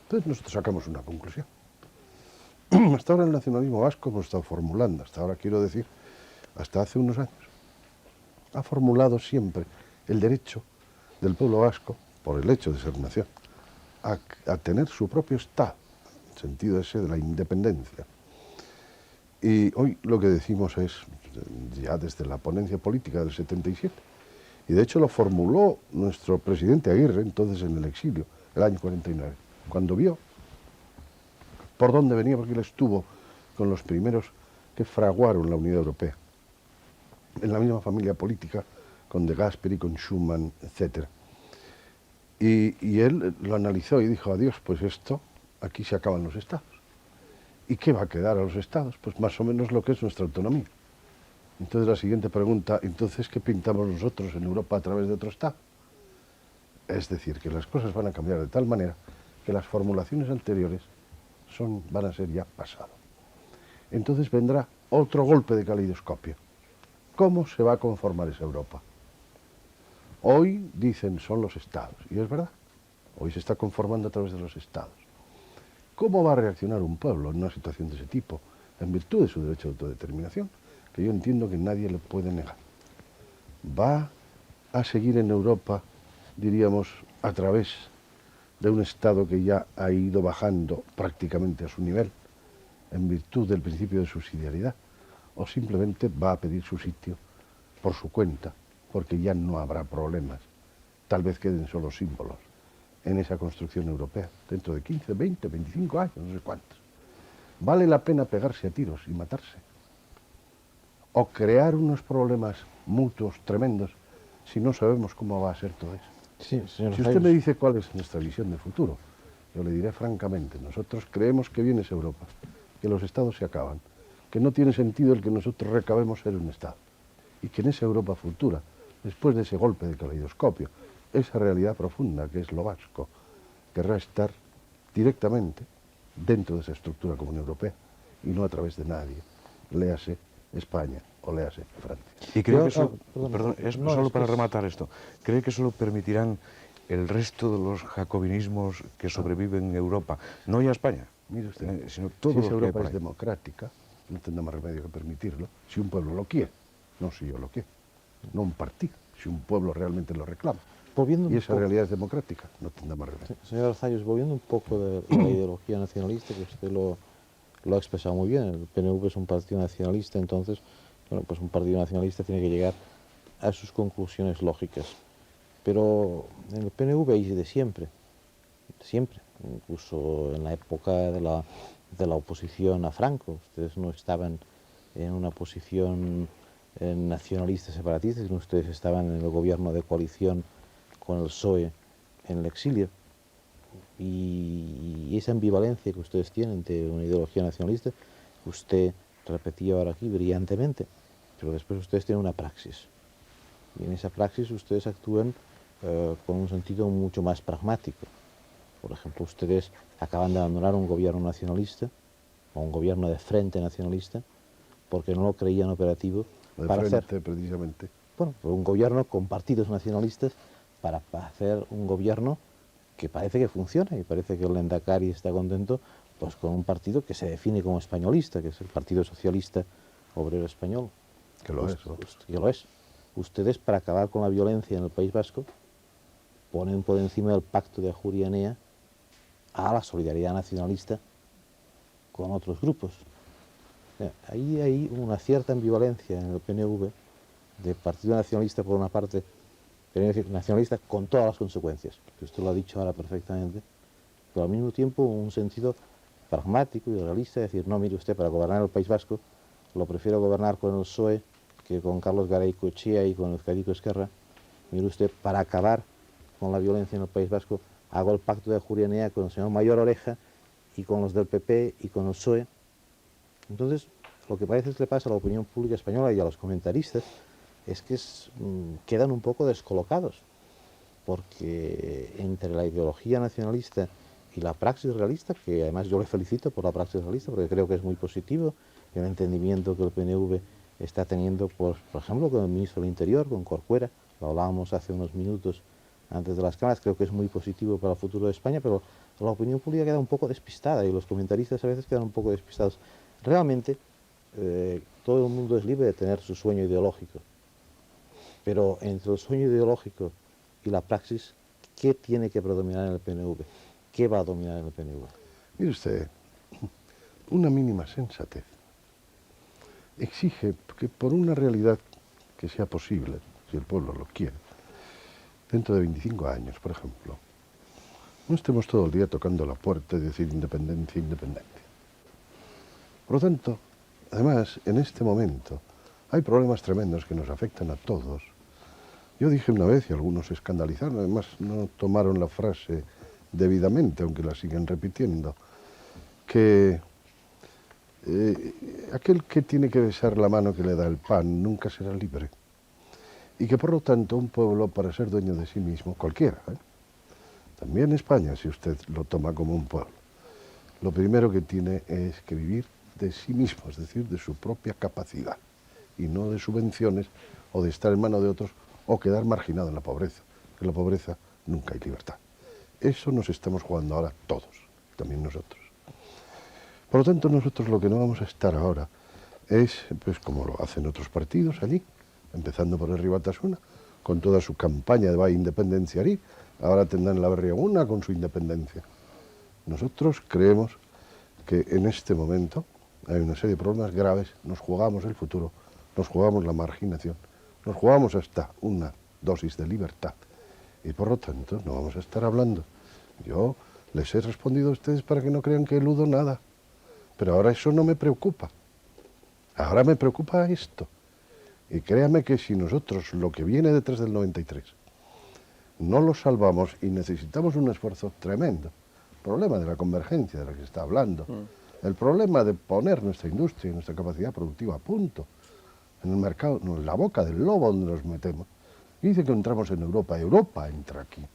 Entonces nosotros sacamos una conclusión. Hasta ahora el nacionalismo vasco hemos estado formulando, hasta ahora quiero decir, hasta hace unos años, ha formulado siempre el derecho del pueblo vasco, por el hecho de ser nación, a tener su propio Estado, en el sentido ese de la independencia. Y hoy lo que decimos es, ya desde la ponencia política del 77, y de hecho lo formuló nuestro presidente Aguirre, entonces en el exilio, el año 49, cuando vio por dónde venía, porque él estuvo con los primeros que fraguaron la Unidad Europea, en la misma familia política, con De Gasperi, con Schuman, etc. Y él lo analizó y dijo, adiós, pues esto, aquí se acaban los estados. ¿Y qué va a quedar a los estados? Pues más o menos lo que es nuestra autonomía. Entonces la siguiente pregunta, entonces, ¿qué pintamos nosotros en Europa a través de otro estado? Es decir, que las cosas van a cambiar de tal manera que las formulaciones anteriores van a ser ya pasado. Entonces vendrá otro golpe de caleidoscopio. ¿Cómo se va a conformar esa Europa? Hoy dicen son los estados, y es verdad, hoy se está conformando a través de los estados. ¿Cómo va a reaccionar un pueblo en una situación de ese tipo, en virtud de su derecho de autodeterminación, que yo entiendo que nadie le puede negar? ¿Va a seguir en Europa, diríamos, a través de un Estado que ya ha ido bajando prácticamente a su nivel, en virtud del principio de subsidiariedad, o simplemente va a pedir su sitio por su cuenta, porque ya no habrá problemas, tal vez queden solo símbolos en esa construcción europea, dentro de 15, 20, 25 años, no sé cuántos? ¿Vale la pena pegarse a tiros y matarse? ¿O crear unos problemas mutuos tremendos si no sabemos cómo va a ser todo eso? Sí, señor Si usted Zayus. me dice cuál es nuestra visión de futuro, yo le diré francamente, nosotros creemos que viene esa Europa, que los estados se acaban, que no tiene sentido el que nosotros recabemos ser un estado, y que en esa Europa futura, después de ese golpe de caleidoscopio, esa realidad profunda que es lo vasco, querrá estar directamente dentro de esa estructura común europea, y no a través de nadie, léase España o léase Francia. Y creo Yo, que eso, perdón, perdón, es no, solo es que para es- rematar esto, ¿cree que solo permitirán el resto de los jacobinismos que sobreviven en Europa, no ya España, Mire usted, sino si todos esa los que hay Europa por es ahí? democrática, no tendrá más remedio que permitirlo, si un pueblo lo quiere, no si yo lo quiero, no un partido, si un pueblo realmente lo reclama. Volviendo Y un esa poco, realidad es democrática, no tendrá más remedio. señor Zayus, volviendo un poco de la ideología nacionalista, que usted lo ha expresado muy bien, el PNV es un partido nacionalista, entonces, bueno, pues un partido nacionalista tiene que llegar a sus conclusiones lógicas. Pero en el PNV y de siempre, incluso en la época de la oposición a Franco, ustedes no estaban en una posición nacionalista separatista, sino ustedes estaban en el gobierno de coalición con el PSOE en el exilio. Y esa ambivalencia que ustedes tienen de una ideología nacionalista, usted repetía ahora aquí brillantemente, pero después ustedes tienen una praxis. Y en esa praxis ustedes actúan con un sentido mucho más pragmático. Por ejemplo, ustedes acaban de abandonar un gobierno nacionalista, o un gobierno de frente nacionalista, porque no lo creían operativo De para hacer, frente, precisamente. bueno, un gobierno con partidos nacionalistas para hacer un gobierno que parece que funciona y parece que el Lehendakari está contento pues con un partido que se define como españolista, que es el Partido Socialista Obrero Español. Que lo es, ¿no? Que lo es. Ustedes, para acabar con la violencia en el País Vasco, ponen por encima del pacto de Ajuria Enea a la solidaridad nacionalista con otros grupos. Ahí hay una cierta ambivalencia en el PNV de partido nacionalista por una parte, pero nacionalista con todas las consecuencias, que usted lo ha dicho ahora perfectamente, pero al mismo tiempo un sentido pragmático y realista, es decir, no, mire usted, para gobernar el País Vasco lo prefiero gobernar con el PSOE que con Carlos Garay Cochea y con Euskadiko Esquerra. Mire usted, para acabar con la violencia en el País Vasco hago el pacto de Ajuria Enea con el señor Mayor Oreja y con los del PP y con el PSOE. Entonces, lo que parece que le pasa a la opinión pública española y a los comentaristas es que quedan un poco descolocados, porque entre la ideología nacionalista y la praxis realista, que además yo le felicito por la praxis realista, porque creo que es muy positivo el entendimiento que el PNV está teniendo, por ejemplo, con el ministro del Interior, con Corcuera, lo hablábamos hace unos minutos antes de las cámaras, creo que es muy positivo para el futuro de España, pero la opinión pública queda un poco despistada y los comentaristas a veces quedan un poco despistados. Realmente, todo el mundo es libre de tener su sueño ideológico, pero entre el sueño ideológico y la praxis, ¿qué tiene que predominar en el PNV? ¿Qué va a dominar en el PNV? Mire usted, una mínima sensatez exige que por una realidad que sea posible, si el pueblo lo quiere, dentro de 25 años, por ejemplo, no estemos todo el día tocando la puerta y decir independencia, independencia. Por lo tanto, además, en este momento hay problemas tremendos que nos afectan a todos. Yo dije una vez, y algunos se escandalizaron, además no tomaron la frase debidamente, aunque la siguen repitiendo, que aquel que tiene que besar la mano que le da el pan nunca será libre. Y que por lo tanto un pueblo, para ser dueño de sí mismo, cualquiera, también España, si usted lo toma como un pueblo, lo primero que tiene es que vivir de sí mismo, es decir, de su propia capacidad, y no de subvenciones o de estar en manos de otros o quedar marginado en la pobreza. En la pobreza nunca hay libertad. Eso nos estamos jugando ahora todos, también nosotros. Por lo tanto, nosotros lo que no vamos a estar ahora es, pues como lo hacen otros partidos allí, empezando por el Ribatasuna, con toda su campaña de independenciarí, ahora tendrán la Berriaguna con su independencia. Nosotros creemos que en este momento hay una serie de problemas graves, nos jugamos el futuro, nos jugamos la marginación, nos jugamos hasta una dosis de libertad y por lo tanto no vamos a estar hablando. Yo les he respondido a ustedes para que no crean que eludo nada, pero ahora eso no me preocupa, ahora me preocupa esto. Y créame que si nosotros lo que viene detrás del 93 no lo salvamos y necesitamos un esfuerzo tremendo, el problema de la convergencia de la que se está hablando, el problema de poner nuestra industria y nuestra capacidad productiva a punto, en el mercado, no, en la boca del lobo donde nos metemos, y dice que entramos en Europa, Europa entra aquí,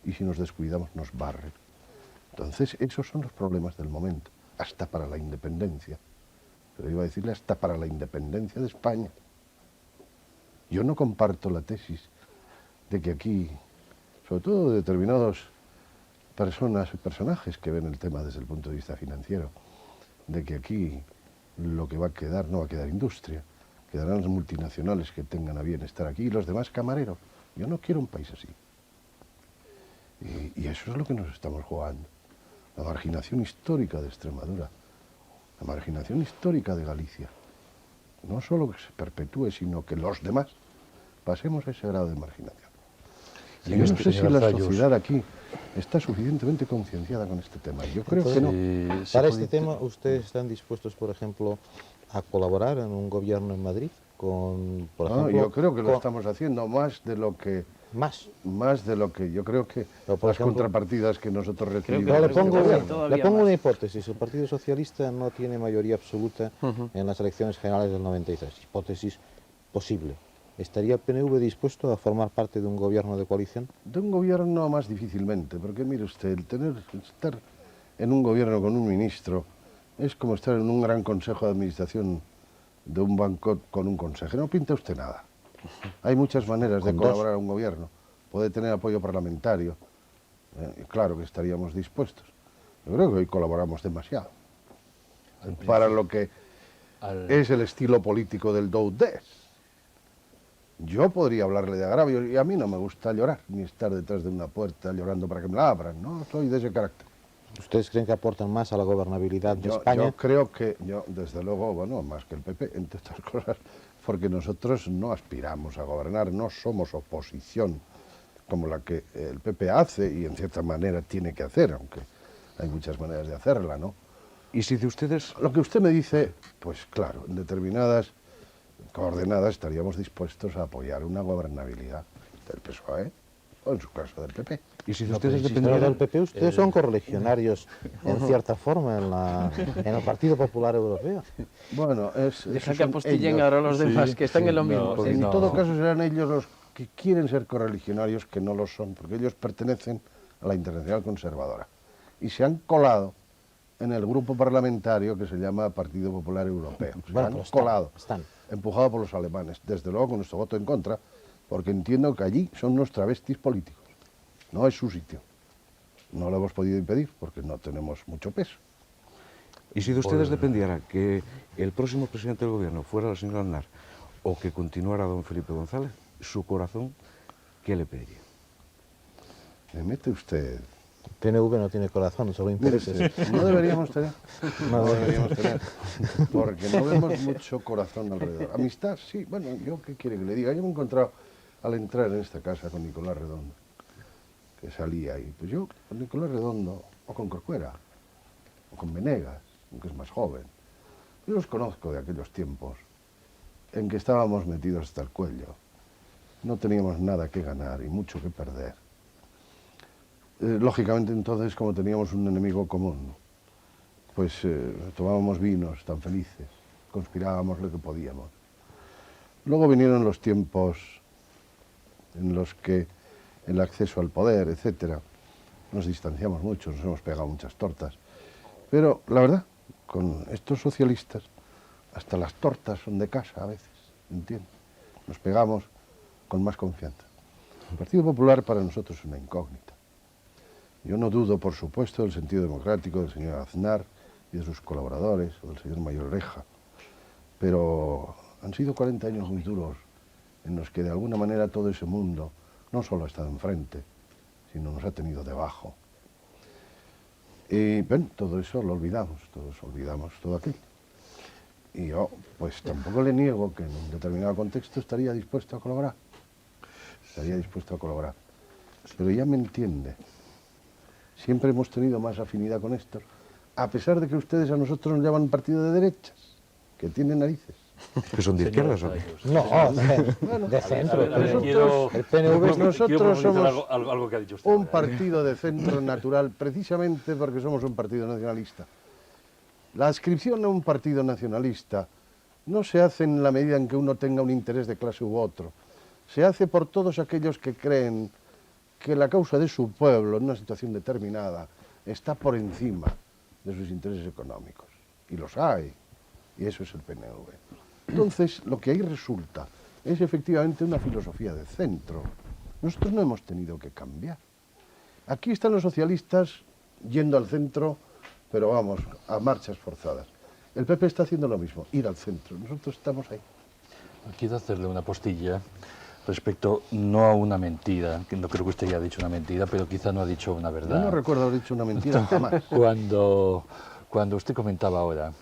y si nos descuidamos nos barren. Entonces esos son los problemas del momento, hasta para la independencia, pero iba a decirle hasta para la independencia de España. Yo no comparto la tesis de que aquí, sobre todo de determinados personas y personajes que ven el tema desde el punto de vista financiero, de que aquí lo que va a quedar no va a quedar industria, quedarán las multinacionales que tengan a bien estar aquí y los demás camareros. Yo no quiero un país así. Y eso es lo que nos estamos jugando. La marginación histórica de Extremadura, la marginación histórica de Galicia. No solo que se perpetúe, sino que los demás pasemos a ese grado de marginación. Y yo no sé si la sociedad aquí está suficientemente concienciada con este tema. Yo creo que no. Para este tema, ¿ustedes están dispuestos, por ejemplo, a colaborar en un gobierno en Madrid? Con, por ejemplo, yo creo que lo estamos haciendo más de lo que... Más de lo que yo creo que las contrapartidas que nosotros recibimos. Le pongo una hipótesis. El Partido Socialista no tiene mayoría absoluta en las elecciones generales del 93. Hipótesis posible. ¿Estaría el PNV dispuesto a formar parte de un gobierno de coalición? De un gobierno más difícilmente, porque mire usted, estar en un gobierno con un ministro es como estar en un gran consejo de administración de un banco con un consejero. No pinta usted nada. Hay muchas maneras de colaborar a un gobierno. Puede tener apoyo parlamentario. Claro que estaríamos dispuestos. Yo creo que hoy colaboramos demasiado. Para lo que es el estilo político del do-des. Yo podría hablarle de agravio y a mí no me gusta llorar, ni estar detrás de una puerta llorando para que me la abran. No soy de ese carácter. ¿Ustedes creen que aportan más a la gobernabilidad de España? Yo creo que, desde luego, bueno, más que el PP, entre otras cosas, porque nosotros no aspiramos a gobernar, no somos oposición como la que el PP hace y en cierta manera tiene que hacer, aunque hay muchas maneras de hacerla, ¿no? Y si de ustedes... Lo que usted me dice, pues claro, en determinadas coordenadas estaríamos dispuestos a apoyar una gobernabilidad del PSOE o en su caso del PP. Y si de ustedes Pero dependieran... del PP ustedes son correligionarios en cierta forma en el Partido Popular Europeo. Bueno, Deja que apostillen ahora los demás, que están en lo mismo. En todo caso serán ellos los que quieren ser correligionarios, que no lo son, porque ellos pertenecen a la Internacional Conservadora. Y se han colado en el grupo parlamentario que se llama Partido Popular Europeo. Se han colado, empujado por los alemanes, desde luego con nuestro voto en contra, porque entiendo que allí son unos travestis políticos. No es su sitio. No lo hemos podido impedir porque no tenemos mucho peso. Y si de ustedes dependiera que el próximo presidente del gobierno fuera la señora Aznar o que continuara don Felipe González, su corazón, ¿qué le pediría? Me mete usted... PNV no tiene corazón, solo intereses. No deberíamos tener. No deberíamos tener. Porque no vemos mucho corazón alrededor. Amistad, sí. Bueno, yo qué quiere que le diga. Yo me he encontrado al entrar en esta casa con Nicolás Redondo, que salía ahí. Pues yo con Nicolás Redondo, o con Corcuera, o con Venegas, que es más joven. Yo los conozco de aquellos tiempos en que estábamos metidos hasta el cuello. No teníamos nada que ganar y mucho que perder. Lógicamente entonces, como teníamos un enemigo común, pues tomábamos vinos tan felices, conspirábamos lo que podíamos. Luego vinieron los tiempos en los que el acceso al poder, etcétera, nos distanciamos mucho, nos hemos pegado muchas tortas. Pero la verdad, con estos socialistas, hasta las tortas son de casa a veces, ¿entiendes? Nos pegamos con más confianza. El Partido Popular para nosotros es una incógnita. Yo no dudo, por supuesto, del sentido democrático del señor Aznar y de sus colaboradores, o del señor Mayor Oreja, pero han sido 40 años muy duros en los que de alguna manera todo ese mundo no solo ha estado enfrente, sino nos ha tenido debajo. Y bueno, todo eso lo olvidamos, todos olvidamos todo aquello. Y yo, pues tampoco le niego que en un determinado contexto estaría dispuesto a colaborar. Estaría dispuesto a colaborar. Pero ya me entiende. Siempre hemos tenido más afinidad con esto, a pesar de que ustedes a nosotros nos llaman partido de derechas, que tienen narices. ¿Que son de izquierdas o qué? No, de centro. Nosotros, El PNV, nosotros somos algo que ha dicho usted. un partido de centro natural, precisamente porque somos un partido nacionalista. La adscripción a un partido nacionalista no se hace en la medida en que uno tenga un interés de clase u otro. Se hace por todos aquellos que creen que la causa de su pueblo en una situación determinada está por encima de sus intereses económicos. Y los hay. Y eso es el PNV. Entonces, lo que ahí resulta es efectivamente una filosofía de centro. Nosotros no hemos tenido que cambiar. Aquí están los socialistas yendo al centro, pero vamos, a marchas forzadas. El PP está haciendo lo mismo, ir al centro. Nosotros estamos ahí. Quiero hacerle una postilla respecto no a una mentira, que no creo que usted haya dicho una mentira, pero quizá no ha dicho una verdad. Yo no recuerdo haber dicho una mentira jamás. Cuando usted comentaba ahora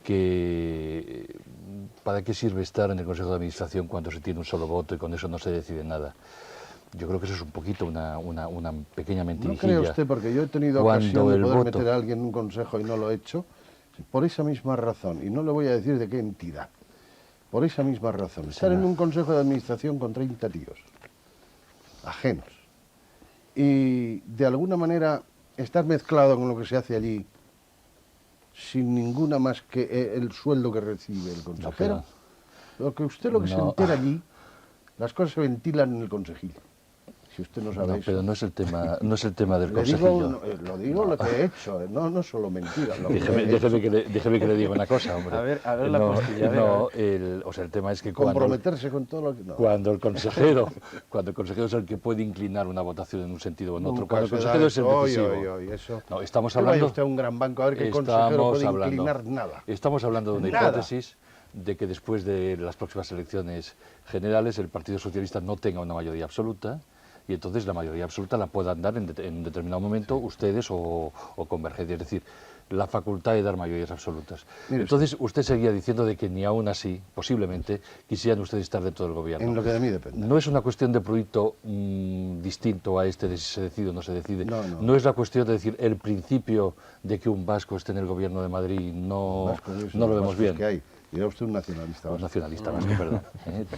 que ¿para qué sirve estar en el Consejo de Administración cuando se tiene un solo voto y con eso no se decide nada? Yo creo que eso es un poquito una pequeña mentirijilla. ¿No cree usted? Porque yo he tenido ocasión de poder meter a alguien en un consejo y no lo he hecho, por esa misma razón, y no le voy a decir de qué entidad, por esa misma razón. Estar en un consejo de administración con 30 tíos, ajenos, y de alguna manera estar mezclado con lo que se hace allí, sin ninguna más que el sueldo que recibe el consejero. Lo que se entera allí, las cosas se ventilan en el consejillo. Si usted no sabe eso. Pero no es el tema del Le consejillo. lo digo lo que he hecho, no solo mentiras. Déjeme que le diga una cosa, hombre. A ver la postilla. El tema es que comprometerse con todo lo que... No. Cuando el consejero es el que puede inclinar una votación en un sentido o en otro, Nunca cuando el se consejero da es el eso. decisivo. Eso. No, estamos Que vaya hablando... usted a un gran banco a ver qué consejero puede inclinar nada. Estamos hablando de una Nada. hipótesis de que después de las próximas elecciones generales el Partido Socialista no tenga una mayoría absoluta y entonces la mayoría absoluta la puedan dar en determinado momento ustedes o Convergencia, es decir, la facultad de dar mayorías absolutas. Mire entonces usted seguía diciendo de que ni aún así, posiblemente, quisieran ustedes estar dentro del gobierno. En lo que de mí depende. No es una cuestión de proyecto distinto a este de si se decide o no se decide. No. Es la cuestión de decir el principio de que un vasco esté en el gobierno de Madrid, no lo vemos bien. Que hay. Dirá usted un nacionalista. Un nacionalista vasco, perdón.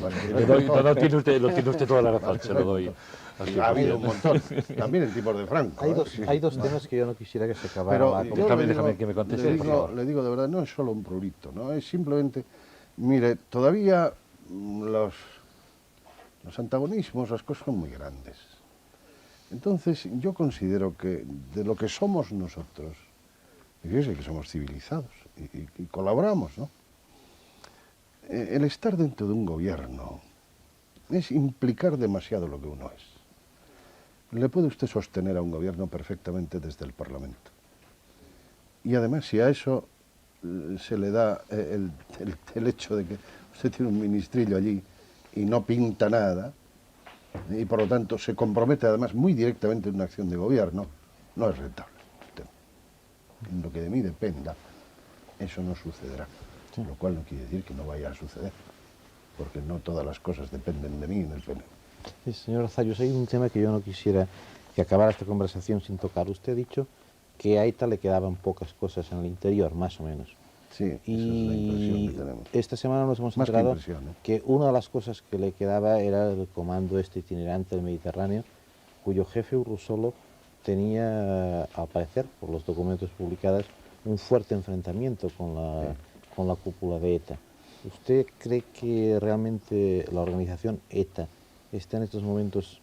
Vasco. Tiene usted toda la razón, se lo doy. Ha habido un montón, también en tiempos de Franco. Hay dos temas que yo no quisiera que se acabaran. Pero yo déjame que me conteste. Le digo de verdad, no es solo un prurito, ¿no? Es simplemente, mire, todavía los antagonismos, las cosas son muy grandes. Entonces, yo considero que de lo que somos nosotros, fíjese que somos civilizados y colaboramos, ¿no? El estar dentro de un gobierno es implicar demasiado lo que uno es. Le puede usted sostener a un gobierno perfectamente desde el Parlamento. Y además, si a eso se le da el hecho de que usted tiene un ministrillo allí y no pinta nada, y por lo tanto se compromete además muy directamente en una acción de gobierno, no es rentable. En lo que de mí dependa, eso no sucederá. Lo cual no quiere decir que no vaya a suceder, porque no todas las cosas dependen de mí en el PNV. Sí, señor Arzayus, hay un tema que yo no quisiera que acabara esta conversación sin tocar. Usted ha dicho que a ETA le quedaban pocas cosas en el interior, más o menos. Sí, esa es la impresión que tenemos. Esta semana nos hemos Más que enterado impresión, que una de las cosas que le quedaba era el comando itinerante del Mediterráneo, cuyo jefe Urrusolo tenía, al parecer, por los documentos publicados, un fuerte enfrentamiento con la cúpula de ETA. ¿Usted cree que realmente la organización ETA está en estos momentos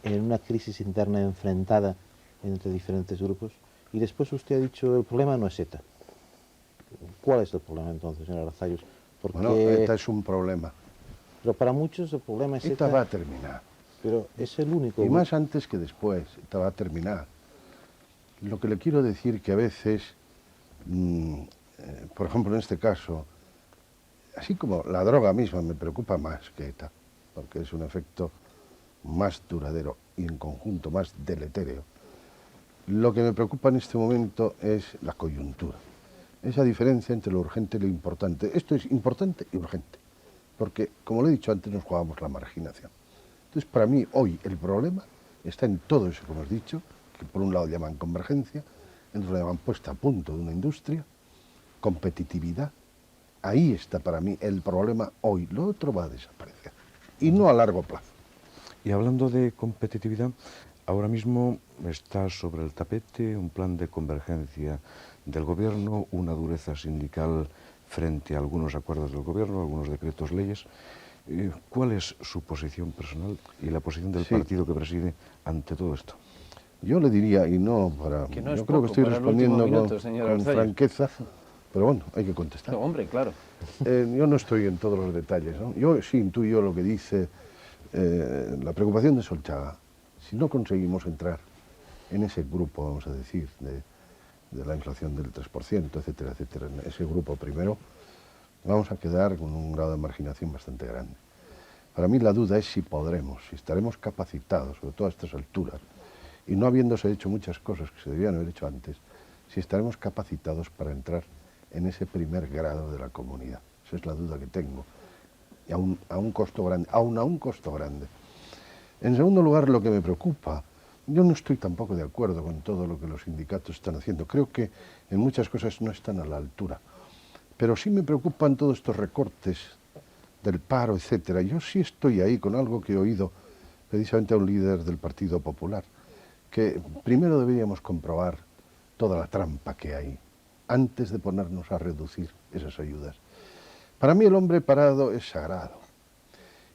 en una crisis interna enfrentada entre diferentes grupos. Y después usted ha dicho, el problema no es ETA. ¿Cuál es el problema entonces, señor Arzayus? Porque, Bueno, ETA es un problema. pero para muchos el problema es ETA ETA, va a terminar. pero es el único. Y más antes que después, ETA va a terminar. Lo que le quiero decir que a veces, por ejemplo en este caso, así como la droga misma me preocupa más que ETA, porque es un efecto más duradero y en conjunto más deletéreo. Lo que me preocupa en este momento es la coyuntura, esa diferencia entre lo urgente y lo importante. Esto es importante y urgente, porque como le he dicho antes, nos jugamos la marginación. Entonces, para mí, hoy el problema está en todo eso que hemos dicho, que por un lado llaman convergencia, en otro llaman puesta a punto de una industria, competitividad. Ahí está para mí el problema hoy. Lo otro va a desaparecer, y no a largo plazo. Y hablando de competitividad, ahora mismo está sobre el tapete un plan de convergencia del Gobierno, una dureza sindical frente a algunos acuerdos del Gobierno, algunos decretos leyes. ¿Cuál es su posición personal y la posición del partido que preside ante todo esto? Yo le diría, y no para... Que no es yo creo que poco estoy para el último respondiendo minuto, señor con Arzayus. franqueza, pero bueno, hay que contestar. No, hombre, claro. Yo no estoy en todos los detalles, ¿no? Yo sí intuyo lo que dice la preocupación de Solchaga. Si no conseguimos entrar en ese grupo, vamos a decir, de la inflación del 3%, etcétera, etcétera, en ese grupo primero, vamos a quedar con un grado de marginación bastante grande. Para mí la duda es si podremos, si estaremos capacitados, sobre todo a estas alturas, y no habiéndose hecho muchas cosas que se debían haber hecho antes, si estaremos capacitados para entrar en ese primer grado de la comunidad. Esa es la duda que tengo, y a un costo grande, aún a un costo grande. En segundo lugar, lo que me preocupa, yo no estoy tampoco de acuerdo con todo lo que los sindicatos están haciendo. Creo que en muchas cosas no están a la altura. Pero sí me preocupan todos estos recortes del paro, etcétera. Yo sí estoy ahí con algo que he oído precisamente a un líder del Partido Popular, que primero deberíamos comprobar toda la trampa que hay antes de ponernos a reducir esas ayudas. Para mí el hombre parado es sagrado.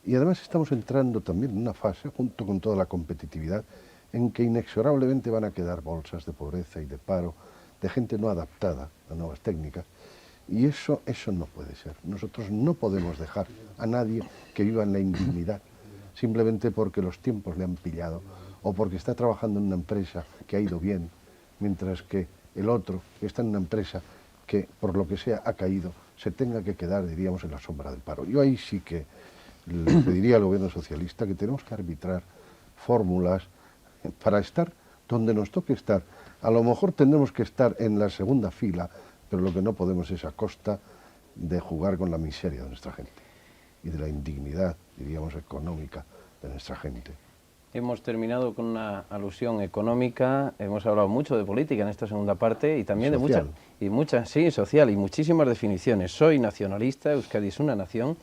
Y además estamos entrando también en una fase, junto con toda la competitividad, en que inexorablemente van a quedar bolsas de pobreza y de paro, de gente no adaptada a nuevas técnicas, y eso no puede ser. Nosotros no podemos dejar a nadie que viva en la indignidad, simplemente porque los tiempos le han pillado, o porque está trabajando en una empresa que ha ido bien, mientras que el otro, que está en una empresa que, por lo que sea, ha caído, se tenga que quedar, diríamos, en la sombra del paro. Yo ahí sí que le pediría al gobierno socialista que tenemos que arbitrar fórmulas para estar donde nos toque estar. A lo mejor tendremos que estar en la segunda fila, pero lo que no podemos es a costa de jugar con la miseria de nuestra gente y de la indignidad, diríamos, económica de nuestra gente. Hemos terminado con una alusión económica, hemos hablado mucho de política en esta segunda parte y también Social. de muchas, sí, social y muchísimas definiciones. Soy nacionalista, Euskadi es una nación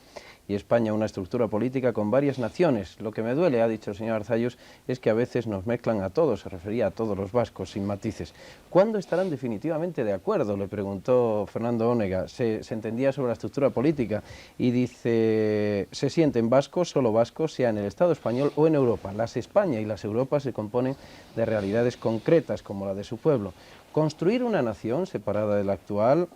y España una estructura política con varias naciones. Lo que me duele, ha dicho el señor Arzayus, es que a veces nos mezclan a todos, se refería a todos los vascos, sin matices. ¿Cuándo estarán definitivamente de acuerdo?, le preguntó Fernando Onega. Se entendía sobre la estructura política y dice, se sienten vascos, solo vascos, sea en el Estado español o en Europa. Las España y las Europas se componen de realidades concretas, como la de su pueblo. Construir una nación separada de la actual,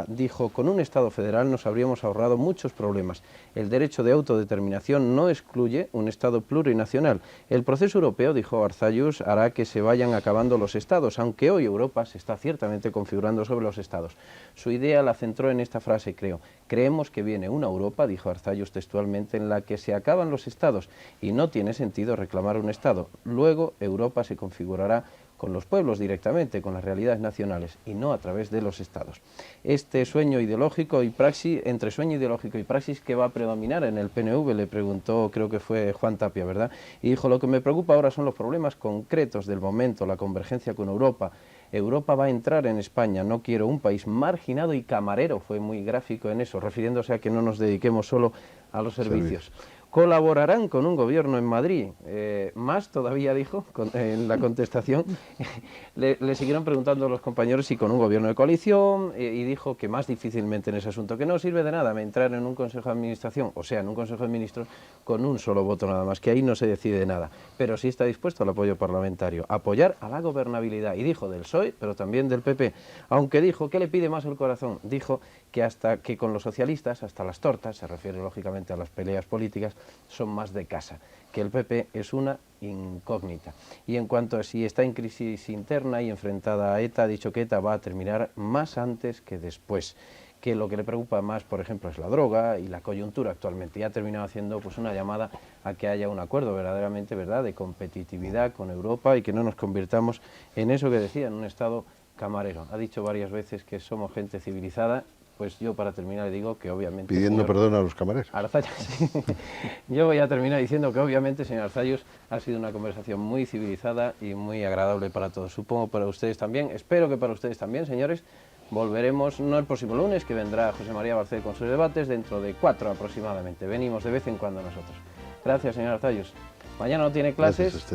dijo, con un Estado federal nos habríamos ahorrado muchos problemas. El derecho de autodeterminación no excluye un Estado plurinacional. El proceso europeo, dijo Arzayus, hará que se vayan acabando los Estados, aunque hoy Europa se está ciertamente configurando sobre los Estados. Su idea la centró en esta frase, creo. Creemos que viene una Europa, dijo Arzayus textualmente, en la que se acaban los Estados y no tiene sentido reclamar un Estado. Luego Europa se configurará con los pueblos directamente, con las realidades nacionales y no a través de los estados. Este sueño ideológico y praxis, entre sueño ideológico y praxis, ¿qué va a predominar en el PNV?, le preguntó, creo que fue Juan Tapia, ¿verdad? Y dijo, lo que me preocupa ahora son los problemas concretos del momento, la convergencia con Europa. Europa va a entrar en España, no quiero un país marginado y camarero, fue muy gráfico en eso, refiriéndose a que no nos dediquemos solo a los servicios. colaborarán con un gobierno en Madrid. Más todavía dijo, en la contestación, le siguieron preguntando a los compañeros si con un gobierno de coalición, y dijo que más difícilmente en ese asunto, que no sirve de nada entrar en un consejo de administración, o sea, en un consejo de ministros, con un solo voto nada más, que ahí no se decide nada, pero sí está dispuesto al apoyo parlamentario, apoyar a la gobernabilidad, y dijo del PSOE, pero también del PP, aunque dijo que le pide más el corazón, dijo que hasta que con los socialistas, hasta las tortas, se refiere lógicamente a las peleas políticas, son más de casa, que el PP es una incógnita. Y en cuanto a si está en crisis interna y enfrentada a ETA, ha dicho que ETA va a terminar más antes que después, que lo que le preocupa más, por ejemplo, es la droga y la coyuntura actualmente, y ha terminado haciendo pues una llamada a que haya un acuerdo verdaderamente, ¿verdad?, de competitividad con Europa y que no nos convirtamos en eso que decía, en un estado camarero. Ha dicho varias veces que somos gente civilizada. Pues yo, para terminar, le digo que obviamente... Pidiendo perdón a los camareros. Arzayus, sí. Yo voy a terminar diciendo que obviamente, señor Arzayus, ha sido una conversación muy civilizada y muy agradable para todos. Supongo para ustedes también, espero que para ustedes también, señores. Volveremos, no el próximo lunes, que vendrá José María Barcel con sus debates, dentro de 4 aproximadamente. Venimos de vez en cuando nosotros. Gracias, señor Arzayus. Mañana no tiene clases,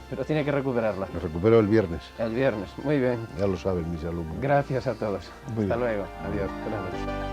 pero tiene que recuperarla. Me recupero el viernes. El viernes, muy bien. Ya lo saben mis alumnos. Gracias a todos. Muy Hasta bien. luego. Adiós. Buenas noches.